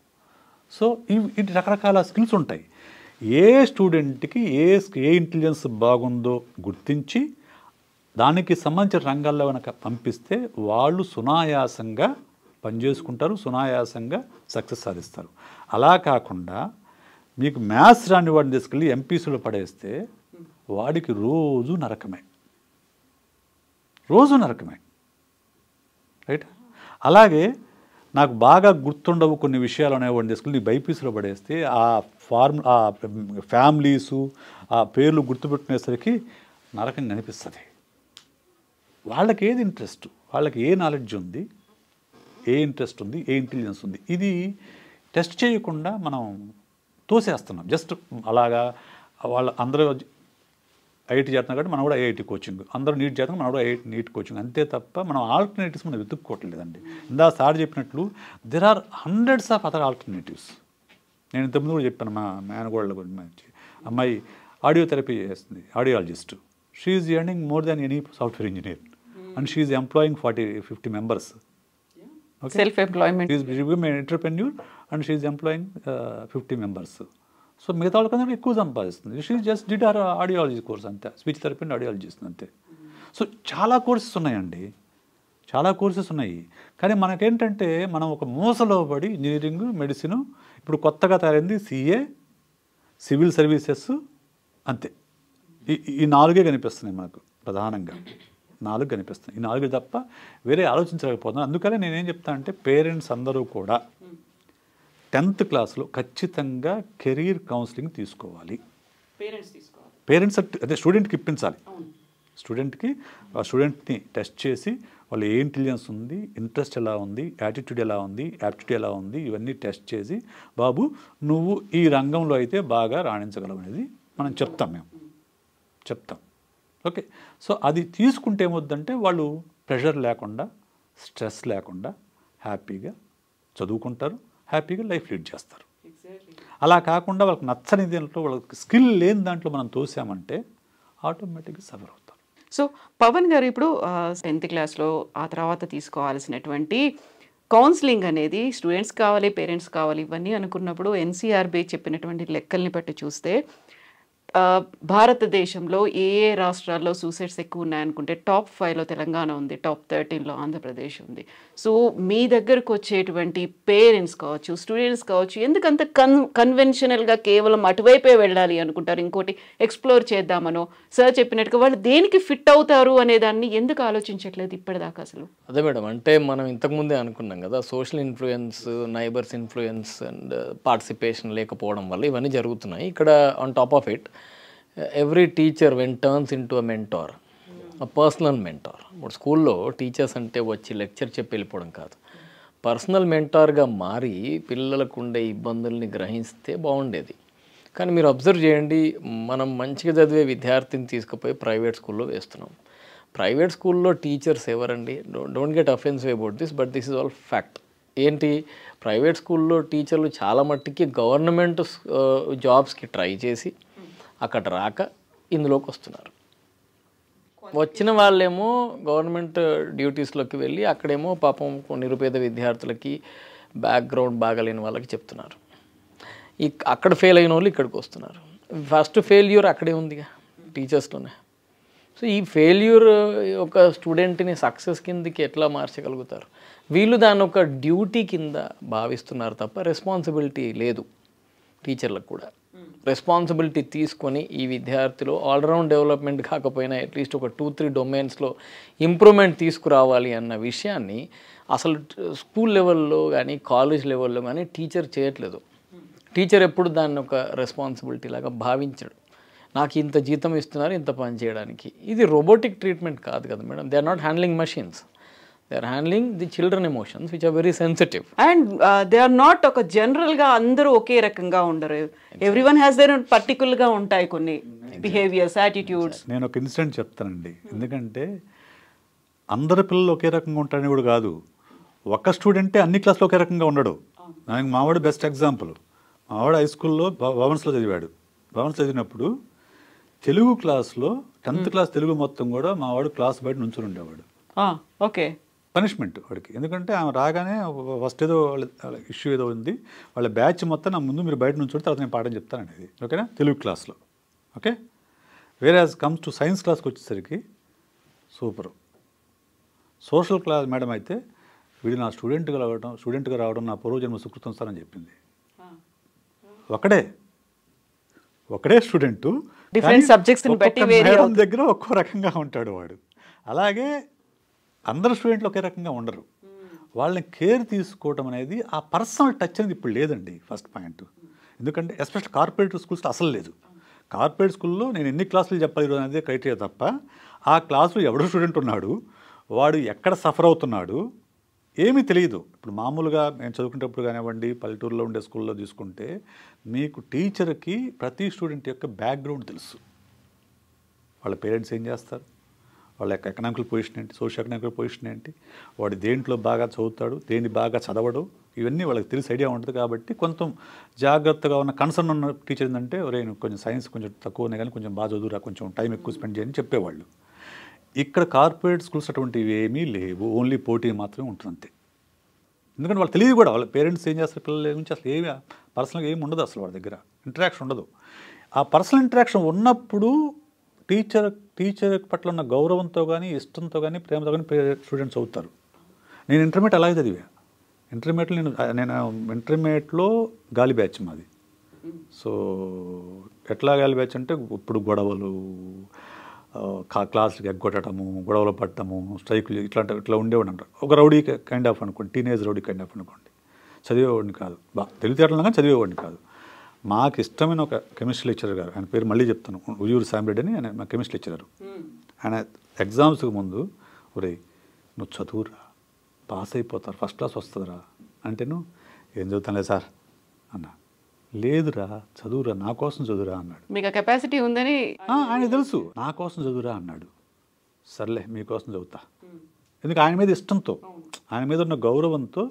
సో ఇవి రకరకాల స్కిల్స్ ఉంటాయి. ఏ స్టూడెంట్కి ఏ ఇంటెలిజెన్స్ బాగుందో గుర్తించి దానికి సంబంధించిన రంగాల్లో కనుక పంపిస్తే వాళ్ళు సునాయాసంగా పనిచేసుకుంటారు, సునాయాసంగా సక్సెస్ సాధిస్తారు. అలా కాకుండా మీకు మ్యాథ్స్ రాని వాడిని తీసుకెళ్ళి ఎంపీసీలో పడేస్తే వాడికి రోజు నరకమే, రోజు నరకమే, రైట్? అలాగే నాకు బాగా గుర్తుండవు కొన్ని విషయాలు అనేవాడిని తీసుకెళ్ళి బైపీసీలో పడేస్తే ఆ ఫ్యామిలీసు ఆ పేర్లు గుర్తుపెట్టుకునేసరికి నరకంగా అనిపిస్తుంది. వాళ్ళకి ఏది ఇంట్రెస్ట్, వాళ్ళకి ఏ నాలెడ్జ్ ఉంది, ఏ ఇంట్రెస్ట్ ఉంది, ఏ ఇంటెలిజెన్స్ ఉంది, ఇది టెస్ట్ చేయకుండా మనం తోసేస్తున్నాం. జస్ట్ అలాగా వాళ్ళ అందరూ ఐఐటి చేస్తున్నాం కాబట్టి మనం కూడా ఐఐటి కోచింగ్, అందరూ నీట్ చేస్తున్నాం మనం కూడా నీట్ కోచింగ్, అంతే తప్ప మనం ఆల్టర్నేటివ్స్ మనం వెతుక్కోవట్లేదండి. ఇందా సార్ చెప్పినట్లు there are hundreds of other alternatives. నేను ఇంతకుముందు కూడా చెప్పాను మా మేనగోళ్ళ గురించి. అమ్మాయి ఆడియో థెరపీ చేస్తుంది, audiologist. She is earning more than any software engineer and she is employing 40-50 members. Okay? Self-employment. She is become an entrepreneur and she is employing 50 members. So మిగతా వాళ్ళకన్నా ఎక్కువ సంపాదిస్తుంది. She just did her audiology course అంతే, speech therapy and audiology అంతే. So చాలా courses ఉన్నాయండి, చాలా courses ఉన్నాయి. కానీ మనకేంటంటే మనం ఒక మూసలో పడి ఇంజనీరింగ్, మెడిసిన్, ఇప్పుడు కొత్తగా తయారైంది సిఏ, సివిల్ సర్వీసెస్, అంతే. ఈ 4 కనిపిస్తున్నాయి మనకు ప్రధానంగా, 4 కనిపిస్తున్నాయి. ఈ 4 తప్ప వేరే ఆలోచించలేకపోతున్నాను. అందుకనే నేనేం చెప్తాను అంటే పేరెంట్స్ అందరూ కూడా 10th క్లాస్లో ఖచ్చితంగా కెరీర్ కౌన్సిలింగ్ తీసుకోవాలి. పేరెంట్స్ అదే స్టూడెంట్కి ఇప్పించాలి. స్టూడెంట్ని టెస్ట్ చేసి వాళ్ళు ఏ ఇంటెలిజెన్స్ ఉంది, ఇంట్రెస్ట్ ఎలా ఉంది, యాటిట్యూడ్ ఎలా ఉంది, యాప్టిట్యూడ్ ఎలా ఉంది, ఇవన్నీ టెస్ట్ చేసి బాబు నువ్వు ఈ రంగంలో అయితే బాగా రాణించగలవు అనేది మనం చెప్తాం. ఓకే, సో అది తీసుకుంటే ఏమవుద్దంటే వాళ్ళు ప్రెషర్ లేకుండా, స్ట్రెస్ లేకుండా హ్యాపీగా చదువుకుంటారు, హ్యాపీగా లైఫ్ లీడ్ చేస్తారు. అలా కాకుండా వాళ్ళకి నచ్చని దాంట్లో, వాళ్ళకి స్కిల్ లేని దాంట్లో మనం తోసామంటే ఆటోమేటిక్గా సఫర్ అవుతారు. సో పవన్ గారు, ఇప్పుడు 10th క్లాస్లో ఆ తర్వాత తీసుకోవాల్సినటువంటి కౌన్సిలింగ్ అనేది స్టూడెంట్స్ కావాలి, పేరెంట్స్ కావాలి, ఇవన్నీ అనుకున్నప్పుడు ఎన్సీఆర్బీ చెప్పినటువంటి లెక్కల్ని బట్టి చూస్తే భారతదేశంలో ఏ రాష్ట్రాల్లో సూసైడ్స్ ఎక్కువ ఉన్నాయనుకుంటే టాప్ 5లో తెలంగాణ ఉంది, టాప్ 13లో ఆంధ్రప్రదేశ్ ఉంది. సో మీ దగ్గరకు వచ్చేటువంటి పేరెంట్స్ కావచ్చు, స్టూడెంట్స్ కావచ్చు, ఎందుకంత కన్వెన్షనల్గా కేవలం అటువైపే వెళ్ళాలి అనుకుంటారు? ఇంకోటి ఎక్స్ప్లోర్ చేద్దామనో, సార్ చెప్పినట్టుగా వాళ్ళు దేనికి ఫిట్ అవుతారు అనే దాన్ని ఎందుకు ఆలోచించట్లేదు ఇప్పటిదాకా అసలు? అదే మేడం, అంటే మనం ఇంతకుముందే అనుకున్నాం కదా, social influence, neighbours influence and participation లేకపోవడం వల్ల ఇవన్నీ జరుగుతున్నాయి. ఇక్కడ on top of it every teacher when turns in to a mentor, a personal mentor. ఇప్పుడు స్కూల్లో టీచర్స్ అంటే వచ్చి లెక్చర్ చెప్పి వెళ్ళిపోవడం కాదు, పర్సనల్ మెంటార్గా మారి పిల్లలకు ఉండే ఇబ్బందుల్ని గ్రహిస్తే బాగుండేది. కానీ మీరు అబ్జర్వ్ చేయండి, మనం మంచిగా చదివే విద్యార్థిని తీసుకుపోయి ప్రైవేట్ స్కూల్లో వేస్తున్నాం. ప్రైవేట్ స్కూల్లో టీచర్స్ ఎవరండి? Don't get offensive about this, but this is all fact. ఏంటి, ప్రైవేట్ స్కూల్లో టీచర్లు చాలా మట్టికి గవర్నమెంట్ జాబ్స్కి ట్రై చేసి అక్కడ రాక ఇందులోకి వస్తున్నారు. వచ్చిన వాళ్ళేమో గవర్నమెంట్ డ్యూటీస్లోకి వెళ్ళి అక్కడేమో పాపం నిరుపేద విద్యార్థులకి బ్యాక్గ్రౌండ్ బాగాలేని వాళ్ళకి చెప్తున్నారు. అక్కడ ఫెయిల్ అయిన వాళ్ళు ఇక్కడికి వస్తున్నారు. ఫస్ట్ ఫెయిల్యూర్ అక్కడే ఉందిగా, టీచర్స్లోనే. సో ఈ ఫెయిల్యూర్ ఒక స్టూడెంట్ని సక్సెస్ కిందకి ఎట్లా మార్చగలుగుతారు? వీళ్ళు దాన్ని ఒక డ్యూటీ కింద భావిస్తున్నారు తప్ప రెస్పాన్సిబిలిటీ లేదు. టీచర్లకు కూడా రెస్పాన్సిబిలిటీ తీసుకొని ఈ విద్యార్థిలో ఆల్రౌండ్ డెవలప్మెంట్ కాకపోయినా అట్లీస్ట్ ఒక 2-3 డొమైన్స్లో ఇంప్రూవ్మెంట్ తీసుకురావాలి అన్న విషయాన్ని అసలు స్కూల్ లెవెల్లో కానీ కాలేజ్ లెవెల్లో కానీ టీచర్ చేయట్లేదు. టీచర్ ఎప్పుడు దాన్ని ఒక రెస్పాన్సిబిలిటీ లాగా భావించడు. నాకు ఇంత జీతం ఇస్తున్నారు ఇంత పని చేయడానికి. ఇది రోబోటిక్ ట్రీట్మెంట్ కాదు కదా madam. They are not handling machines, they are handling the children emotions which are very sensitive and they are not ఒక జనరల్ గా అందరూ ఒకే రకంగా ఉండరు. ఎవ్రీవన్ హ్యాస్ దేర్ పర్టికులర్ గా ఉంటాయి కొన్ని బిహేవియర్స్, యాటిట్యూడ్స్. నేను ఒక ఇన్సిడెంట్ చెప్తానండి. ఎందుకంటే అందరి పిల్లలు ఒకే రకంగా ఉంటారని కూడా కాదు, ఒక స్టూడెంటే అన్ని క్లాస్లో ఒకే రకంగా ఉండడు. నాకు మావాడు బెస్ట్ ఎగ్జాంపుల్. మావాడు హై స్కూల్లో భవన్స్లో చదివాడు. భవన్స్ చదివినప్పుడు తెలుగు క్లాస్లో 10th క్లాస్ తెలుగు మొత్తం కూడా మావాడు క్లాస్ బయట నుంచుని ఉండేవాడు. ఓకే, పనిష్మెంట్ వాడికి. ఎందుకంటే ఆమె రాగానే ఫస్ట్ ఏదో వాళ్ళ ఇష్యూ ఏదో ఉంది, వాళ్ళ బ్యాచ్ మొత్తం నా ముందు మీరు బయట నుంచి తర్వాత నేను పాఠం చెప్తాను అనేది. ఓకేనా, తెలుగు క్లాస్లో. ఓకే, వేరే యాజ్ కమ్స్ టు సైన్స్ క్లాస్కి వచ్చేసరికి సూపరు. సోషల్ క్లాస్ మేడం అయితే వీడు నా స్టూడెంట్గా రావడం నా పూర్వజన్మ సుకృతం సార్ అని చెప్పింది. ఒకడే స్టూడెంటు, డిఫరెంట్ సబ్జెక్ట్స్ మేడం దగ్గర ఒక్కో రకంగా ఉంటాడు వాడు. అలాగే అందరు స్టూడెంట్లు ఒకే రకంగా ఉండరు. వాళ్ళని కేర్ తీసుకోవడం అనేది, ఆ పర్సనల్ టచ్ అనేది ఇప్పుడు లేదండి. First point. ఎందుకంటే ఎస్పెషల్ కార్పొరేట్ స్కూల్స్లో అసలు లేదు. కార్పొరేట్ స్కూల్లో నేను ఎన్ని క్లాసులు చెప్పాలి ఈరోజు అనేది క్రైటీరియా తప్ప, ఆ క్లాసులో ఎవడో స్టూడెంట్ ఉన్నాడు, వాడు ఎక్కడ సఫర్ అవుతున్నాడు ఏమీ తెలియదు. ఇప్పుడు మామూలుగా నేను చదువుకునేటప్పుడు కానివ్వండి, పల్లెటూరులో ఉండే స్కూల్లో తీసుకుంటే మీకు టీచర్కి ప్రతి స్టూడెంట్ యొక్క బ్యాక్గ్రౌండ్ తెలుసు. వాళ్ళ పేరెంట్స్ ఏం చేస్తారు, వాళ్ళ యొక్క ఎకనామికల్ పొజిషన్ ఏంటి, సోషల్ ఎకనామికల్ పొజిషన్ ఏంటి, వాడు దేంట్లో బాగా చదువుతాడు, దేన్ని బాగా చదవడు, ఇవన్నీ వాళ్ళకి తెలిసి ఐడియా ఉంటుంది. కాబట్టి కొంచెం జాగ్రత్తగా ఉన్న కన్సర్న్ ఉన్న టీచర్ ఏంటంటే, ఒరే నువ్వు కొంచెం సైన్స్ కొంచెం తక్కువ ఉన్నాయి కానీ కొంచెం బాగా చదువురా, కొంచెం టైం ఎక్కువ స్పెండ్ చేయని చెప్పేవాళ్ళు. ఇక్కడ కార్పొరేట్ స్కూల్స్ అటువంటివి ఏమీ లేవు. ఓన్లీ పోటీ మాత్రమే ఉంటుంది అంతే. ఎందుకంటే వాళ్ళు తెలియదు కూడా, వాళ్ళ పేరెంట్స్ ఏం చేస్తారు పిల్లల గురించి అసలు ఏమి పర్సనల్గా ఏమి ఉండదు, అసలు వాళ్ళ దగ్గర ఇంటరాక్షన్ ఉండదు. ఆ పర్సనల్ ఇంటరాక్షన్ ఉన్నప్పుడు టీచర్ పట్ల ఉన్న గౌరవంతో కానీ, ఇష్టంతో కానీ, ప్రేమతో కానీ స్టూడెంట్స్ అవుతారు. నేను ఇంటర్మీడియట్ అలాగే చదివా. నేను ఇంటర్మీడియట్లో గాలి బ్యాచ్ మాది. సో ఎట్లా గాలి బ్యాచ్ అంటే, ఇప్పుడు గొడవలు, క్లాసులకి ఎగ్గొట్టడము, గొడవలు పట్టడము, స్ట్రైకులు ఇట్లా ఉండేవాడు అంటారు. ఒక రౌడీ కైండ్ ఆఫ్ అనుకోండి, టీనేజ్ రౌడీ కైండ్ ఆఫ్ అనుకోండి. చదివేవాడిని కాదు, తెలివితేటలు కానీ చదివేవాడిని కాదు. మాకు ఇష్టమైన ఒక కెమిస్ట్రీ లెక్చరర్ గారు, ఆయన పేరు మళ్ళీ చెప్తాను, ఉయ్యూరు శాంబరెడ్డి అని, ఆయన మా కెమిస్ట్రీ లెక్చరరు. ఆయన ఎగ్జామ్స్కి ముందు, ఒరే నువ్వు చదువురా, పాస్ అయిపోతారు, ఫస్ట్ క్లాస్ వస్తుందిరా అంటేను, ఏం చదువుతానులే సార్ అన్నా. లేదురా చదువురా, నా కోసం చదువురా అన్నాడు. మీకు కెపాసిటీ ఉందని ఆయన తెలుసు, నా కోసం చదువురా అన్నాడు. సర్లే మీకోసం చదువుతా. ఎందుకు ఆయన మీద ఇష్టంతో, ఆయన మీద ఉన్న గౌరవంతో,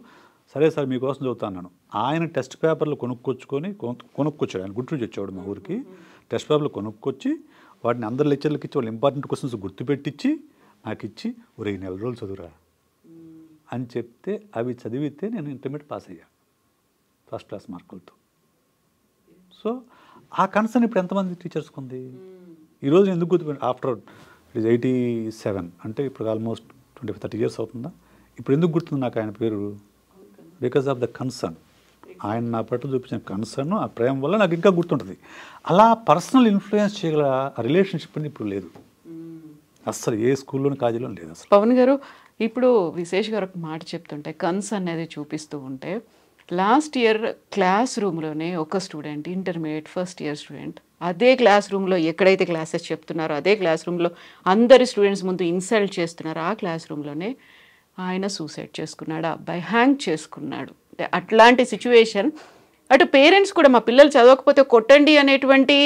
సరే సార్ మీకోసం చదువుతా అన్నాను. ఆయన టెస్ట్ పేపర్లు కొనుక్కొచ్చాడు. ఆయన గుంటూరు వచ్చేవాడు మా ఊరికి. టెస్ట్ పేపర్లు కొనుక్కొచ్చి వాటిని అందరు లెక్చర్లకు ఇచ్చి, వాళ్ళు ఇంపార్టెంట్ క్వశ్చన్స్ గుర్తుపెట్టించి నాకు ఇచ్చి, ఒరే 4 రోజులు చదువురా అని చెప్తే అవి చదివితే నేను ఇంటర్మీడియట్ పాస్ అయ్యా ఫస్ట్ క్లాస్ మార్కులతో. సో ఆ కన్సర్న్ ఇప్పుడు ఎంతమంది టీచర్స్కి ఉంది ఈరోజు? ఎందుకు గుర్తుపెట్టి ఆఫ్టర్ ఇట్ ఈస్ 87 అంటే ఇప్పుడు ఆల్మోస్ట్ 25-30 years అవుతుందా? ఇప్పుడు ఎందుకు గుర్తుంది నాకు ఆయన పేరు? Because of the concern. ఆయన నా పట్ల చూపించిన కన్సర్న్, ఆ ప్రేమ వల్ల నాకు ఇంకా గుర్తుంటుంది. అలా పర్సనల్ ఇన్ఫ్లుయెన్స్ చేయగల ఆ రిలేషన్షిప్ అని ఇప్పుడు లేదు అస్సలు, ఏ స్కూల్లోని కాలేజీలో లేదు అసలు. పవన్ గారు, ఇప్పుడు విశేష్ గారు ఒక మాట చెప్తుంటే, కన్సర్న్ అనేది చూపిస్తూ ఉంటే, లాస్ట్ ఇయర్ క్లాస్ రూమ్లోనే ఒక student, intermediate first year student, అదే క్లాస్ రూమ్లో ఎక్కడైతే క్లాసెస్ చెప్తున్నారో అదే క్లాస్ రూమ్లో అందరి స్టూడెంట్స్ ముందు ఇన్సల్ట్ చేస్తున్నారు, ఆ క్లాస్ రూమ్లోనే ఆయన సూసైడ్ చేసుకున్నాడు, ఆ అబ్బాయి హ్యాంగ్ చేసుకున్నాడు. అంటే అట్లాంటి సిచ్యువేషన్, అటు పేరెంట్స్ కూడా మా పిల్లలు చదవకపోతే కొట్టండి అనేటువంటి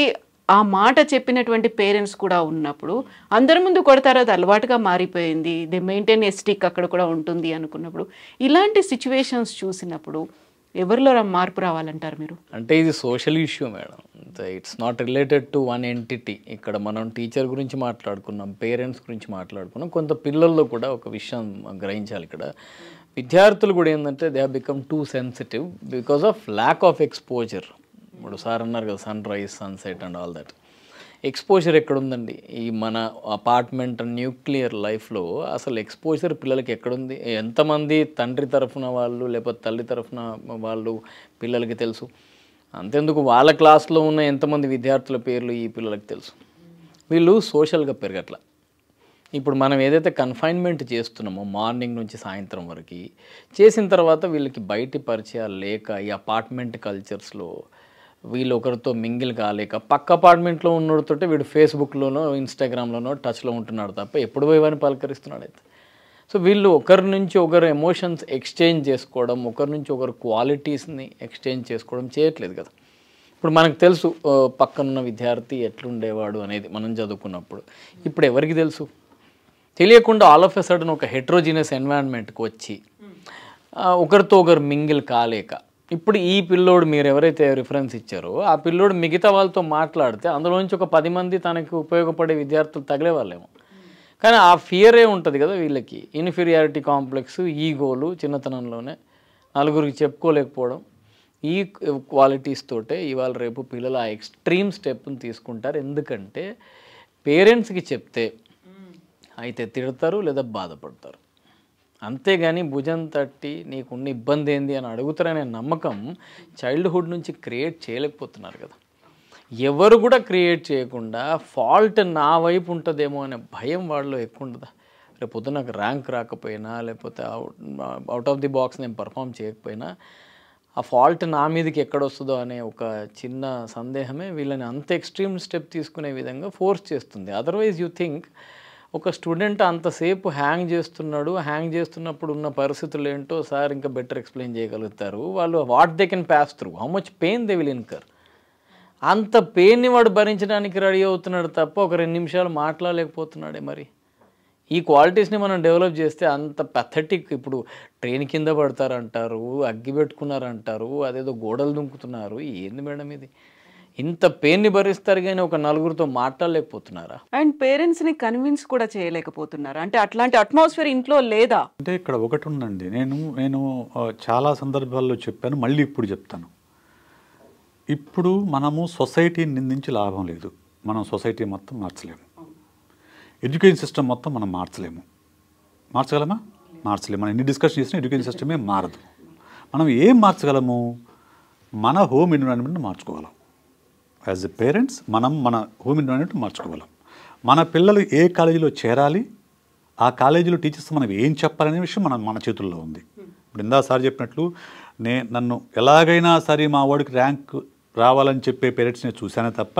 ఆ మాట చెప్పినటువంటి పేరెంట్స్ కూడా ఉన్నప్పుడు, అందరి ముందు కొడతారు, అది అలవాటుగా మారిపోయింది, దే మెయింటైన్ ఎస్టిక్ అక్కడ కూడా ఉంటుంది అనుకున్నప్పుడు, ఇలాంటి సిచ్యువేషన్స్ చూసినప్పుడు ఎవరిలో మార్పు రావాలంటారు మీరు? అంటే ఇది social issue madam, it's not related to one entity. ఇక్కడ మనం టీచర్ గురించి మాట్లాడుకున్నాం, పేరెంట్స్ గురించి మాట్లాడుకున్నాం, కొంత పిల్లల్లో కూడా ఒక విషయం గ్రహించాలి. ఇక్కడ విద్యార్థులు కూడా ఏంటంటే they have become too sensitive because of lack of exposure. ఇప్పుడు సార్ అన్నారు కదా, sunrise, sunset and all that. Exposure ఎక్కడుందండి? ఈ మన అపార్ట్మెంట్ న్యూక్లియర్ లైఫ్లో అసలు ఎక్స్పోజర్ పిల్లలకి ఎక్కడుంది? ఎంతమంది తండ్రి తరఫున వాళ్ళు లేకపోతే తల్లి తరఫున వాళ్ళు పిల్లలకి తెలుసు? అంతెందుకు వాళ్ళ క్లాస్లో ఉన్న ఎంతమంది విద్యార్థుల పేర్లు ఈ పిల్లలకి తెలుసు? వీళ్ళు సోషల్గా పెరగట్ల. ఇప్పుడు మనం ఏదైతే కన్ఫైన్మెంట్ చేస్తున్నామో మార్నింగ్ నుంచి సాయంత్రం వరకు చేసిన తర్వాత వీళ్ళకి బయటి పరిచయాలు లేక, ఈ అపార్ట్మెంట్ కల్చర్స్లో వీళ్ళు ఒకరితో మింగిల్ కాలేక, పక్క అపార్ట్మెంట్లో ఉన్నోడితోటే వీడు ఫేస్బుక్లోనో ఇన్స్టాగ్రామ్లోనో టచ్లో ఉంటున్నాడు తప్ప ఎప్పుడు పోయేవాడిని పలకరిస్తున్నాడు అయితే. సో వీళ్ళు ఒకరి నుంచి ఒకరు ఎమోషన్స్ ఎక్స్చేంజ్ చేసుకోవడం, ఒకరి నుంచి ఒకరు క్వాలిటీస్ని ఎక్స్చేంజ్ చేసుకోవడం చేయట్లేదు కదా. ఇప్పుడు మనకు తెలుసు పక్కనున్న విద్యార్థి ఎట్లుండేవాడు అనేది మనం చదువుకున్నప్పుడు. ఇప్పుడు ఎవరికి తెలుసు? తెలియకుండా ఆల్ ఆఫ్ ఎ సడన్ ఒక హెట్రోజినస్ ఎన్వైరన్మెంట్కి వచ్చి ఒకరితో ఒకరు మింగిల్ కాలేక ఇప్పుడు ఈ పిల్లోడు మీరు ఎవరైతే రిఫరెన్స్ ఇచ్చారో ఆ పిల్లోడు మిగతా వాళ్ళతో మాట్లాడితే అందులోంచి ఒక 10 మంది తనకి ఉపయోగపడే విద్యార్థులు తగిలే వాళ్ళేమో. కానీ ఆ ఫియరే ఉంటుంది కదా వీళ్ళకి, ఇన్ఫీరియారిటీ కాంప్లెక్స్, ఈగోలు, చిన్నతనంలోనే నలుగురికి చెప్పుకోలేకపోవడం, ఈ క్వాలిటీస్ తోటే ఇవాళ రేపు పిల్లలు ఆ ఎక్స్ట్రీమ్ స్టెప్ని తీసుకుంటారు. ఎందుకంటే పేరెంట్స్కి చెప్తే అయితే తిడతారు లేదా బాధపడతారు, అంతేగాని భుజం తట్టి నీకున్న ఇబ్బంది ఏంది అని అడుగుతారనే నమ్మకం చైల్డ్హుడ్ నుంచి క్రియేట్ చేయలేకపోతున్నారు కదా. ఎవరు కూడా క్రియేట్ చేయకుండా ఫాల్ట్ నా వైపు ఉంటుందేమో అనే భయం వాళ్ళలో ఎక్కువ ఉండదా? రేపు పొద్దున నాకు ర్యాంక్ రాకపోయినా లేకపోతే అవుట్ ఆఫ్ ది బాక్స్ నేను పర్ఫామ్ చేయకపోయినా ఆ ఫాల్ట్ నా మీదకి ఎక్కడొస్తుందో అనే ఒక చిన్న సందేహమే వీళ్ళని అంత ఎక్స్ట్రీమ్ స్టెప్ తీసుకునే విధంగా ఫోర్స్ చేస్తుంది. అదర్వైజ్ యూ థింక్ ఒక స్టూడెంట్ అంతసేపు హ్యాంగ్ చేస్తున్నాడు, హ్యాంగ్ చేస్తున్నప్పుడు ఉన్న పరిస్థితులు ఏంటో సార్ ఇంకా బెటర్ ఎక్స్ప్లెయిన్ చేయగలుగుతారు. వాళ్ళు what they can pass through, how much pain they will incur, అంత పెయిన్ని వాడు భరించడానికి రెడీ అవుతున్నాడు తప్ప ఒక 2 నిమిషాలు మాట్లాడలేకపోతున్నాడే. మరి ఈ క్వాలిటీస్ని మనం డెవలప్ చేస్తే అంత పథెటిక్, ఇప్పుడు ట్రైన్ కింద పడతారంటారు, అగ్గి పెట్టుకున్నారంటారు, అదేదో గోడలు దుంకుతున్నారు, ఏంది మేడం ఇది? ఇంత పెయిన్ని భరిస్తారు కానీ ఒక నలుగురితో మాట్లాడలేకపోతున్నారా? అండ్ పేరెంట్స్ని కన్విన్స్ కూడా చేయలేకపోతున్నారా? అంటే అట్లాంటి అట్మాస్ఫియర్ ఇంట్లో లేదా? అంటే ఇక్కడ ఒకటి ఉందండి, నేను చాలా సందర్భాల్లో చెప్పాను, మళ్ళీ ఇప్పుడు చెప్తాను. ఇప్పుడు మనము సొసైటీని నిందించి లాభం లేదు. మనం సొసైటీ మొత్తం మార్చలేము, ఎడ్యుకేషన్ సిస్టమ్ మొత్తం మనం మార్చలేము. మార్చగలమా? మార్చలేము. మనం ఎన్ని డిస్కషన్ చేసినా ఎడ్యుకేషన్ సిస్టమే మారదు. మనం ఏం మార్చగలము? మన హోమ్ ఎన్విరాన్మెంట్ మార్చుకోగలం. యాజ్ ఎ పేరెంట్స్ మనం మన హోమ్ ఎన్విరాన్మెంట్ మార్చుకోగలం. మన పిల్లలు ఏ కాలేజీలో చేరాలి, ఆ కాలేజీలో టీచర్స్ మనం ఏం చెప్పాలనే విషయం మన చేతుల్లో ఉంది. ఇప్పుడు ఇందా సార్ చెప్పినట్లు నన్ను ఎలాగైనా సరే మా వాడికి ర్యాంక్ రావాలని చెప్పే పేరెంట్స్ని చూశానే తప్ప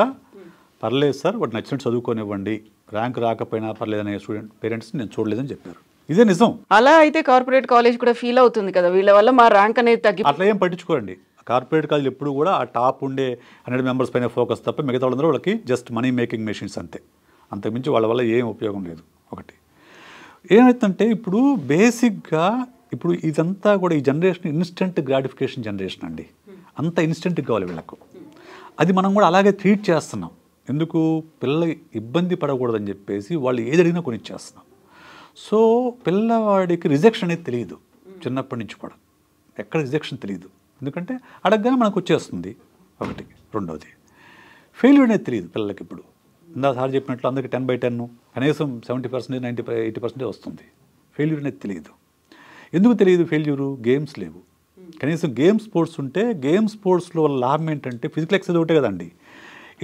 పర్లేదు సార్ వాడు నచ్చినట్టు చదువుకోనివ్వండి, ర్యాంక్ రాకపోయినా పర్లేదనే పేరెంట్స్ని నేను చూడలేదని చెప్పారు. ఇదే నిజం. అలా అయితే కార్పొరేట్ కాలేజ్ కూడా ఫీల్ అవుతుంది కదా, వీళ్ళ వల్ల మా ర్యాంక్ అనేది తగ్గి. అట్లా ఏం పట్టించుకోండి. కార్పొరేట్ కాలేజ్ ఎప్పుడు కూడా ఆ టాప్ ఉండే 100 మెంబర్స్ పైన ఫోకస్ తప్ప మిగతా వాళ్ళందరూ వాళ్ళకి జస్ట్ మనీ మేకింగ్ మెషిన్స్ అంతే, అంతకుమించి వాళ్ళ వల్ల ఏం ఉపయోగం లేదు. ఒకటి ఏమవుతుందంటే ఇప్పుడు బేసిక్గా ఇప్పుడు ఇదంతా కూడా ఈ జనరేషన్ ఇన్స్టెంట్ గ్రాటిఫికేషన్ జనరేషన్ అండి. అంత ఇన్స్టెంట్గా కావాలి వీళ్ళకు. అది మనం కూడా అలాగే ట్రీట్ చేస్తున్నాం. ఎందుకు? పిల్లలు ఇబ్బంది పడకూడదని చెప్పేసి వాళ్ళు ఏది అడిగినా కొనిచ్చేస్తున్నాం. సో పిల్లవాడికి రిజెక్షన్ అనేది తెలియదు చిన్నప్పటి నుంచి కూడా, ఎక్కడ రిజెక్షన్ తెలియదు. ఎందుకంటే అడగగానే మనకు వచ్చేస్తుంది. ఒకటి. రెండవది ఫెయిల్యూర్ అనేది తెలియదు పిల్లలకి. ఇప్పుడు ఇందా సార్ చెప్పినట్లు అందరికీ 10/10 కనీసం 70%, 80% వస్తుంది. ఫెయిల్యూర్ అనేది తెలియదు. ఎందుకు తెలియదు ఫెయిల్యూరు? గేమ్స్ లేవు. కనీసం గేమ్ స్పోర్ట్స్ ఉంటే, గేమ్ స్పోర్ట్స్లో వల్ల లాభం ఏంటంటే ఫిజికల్ ఎక్సర్సైజ్ ఒకటే కదండి,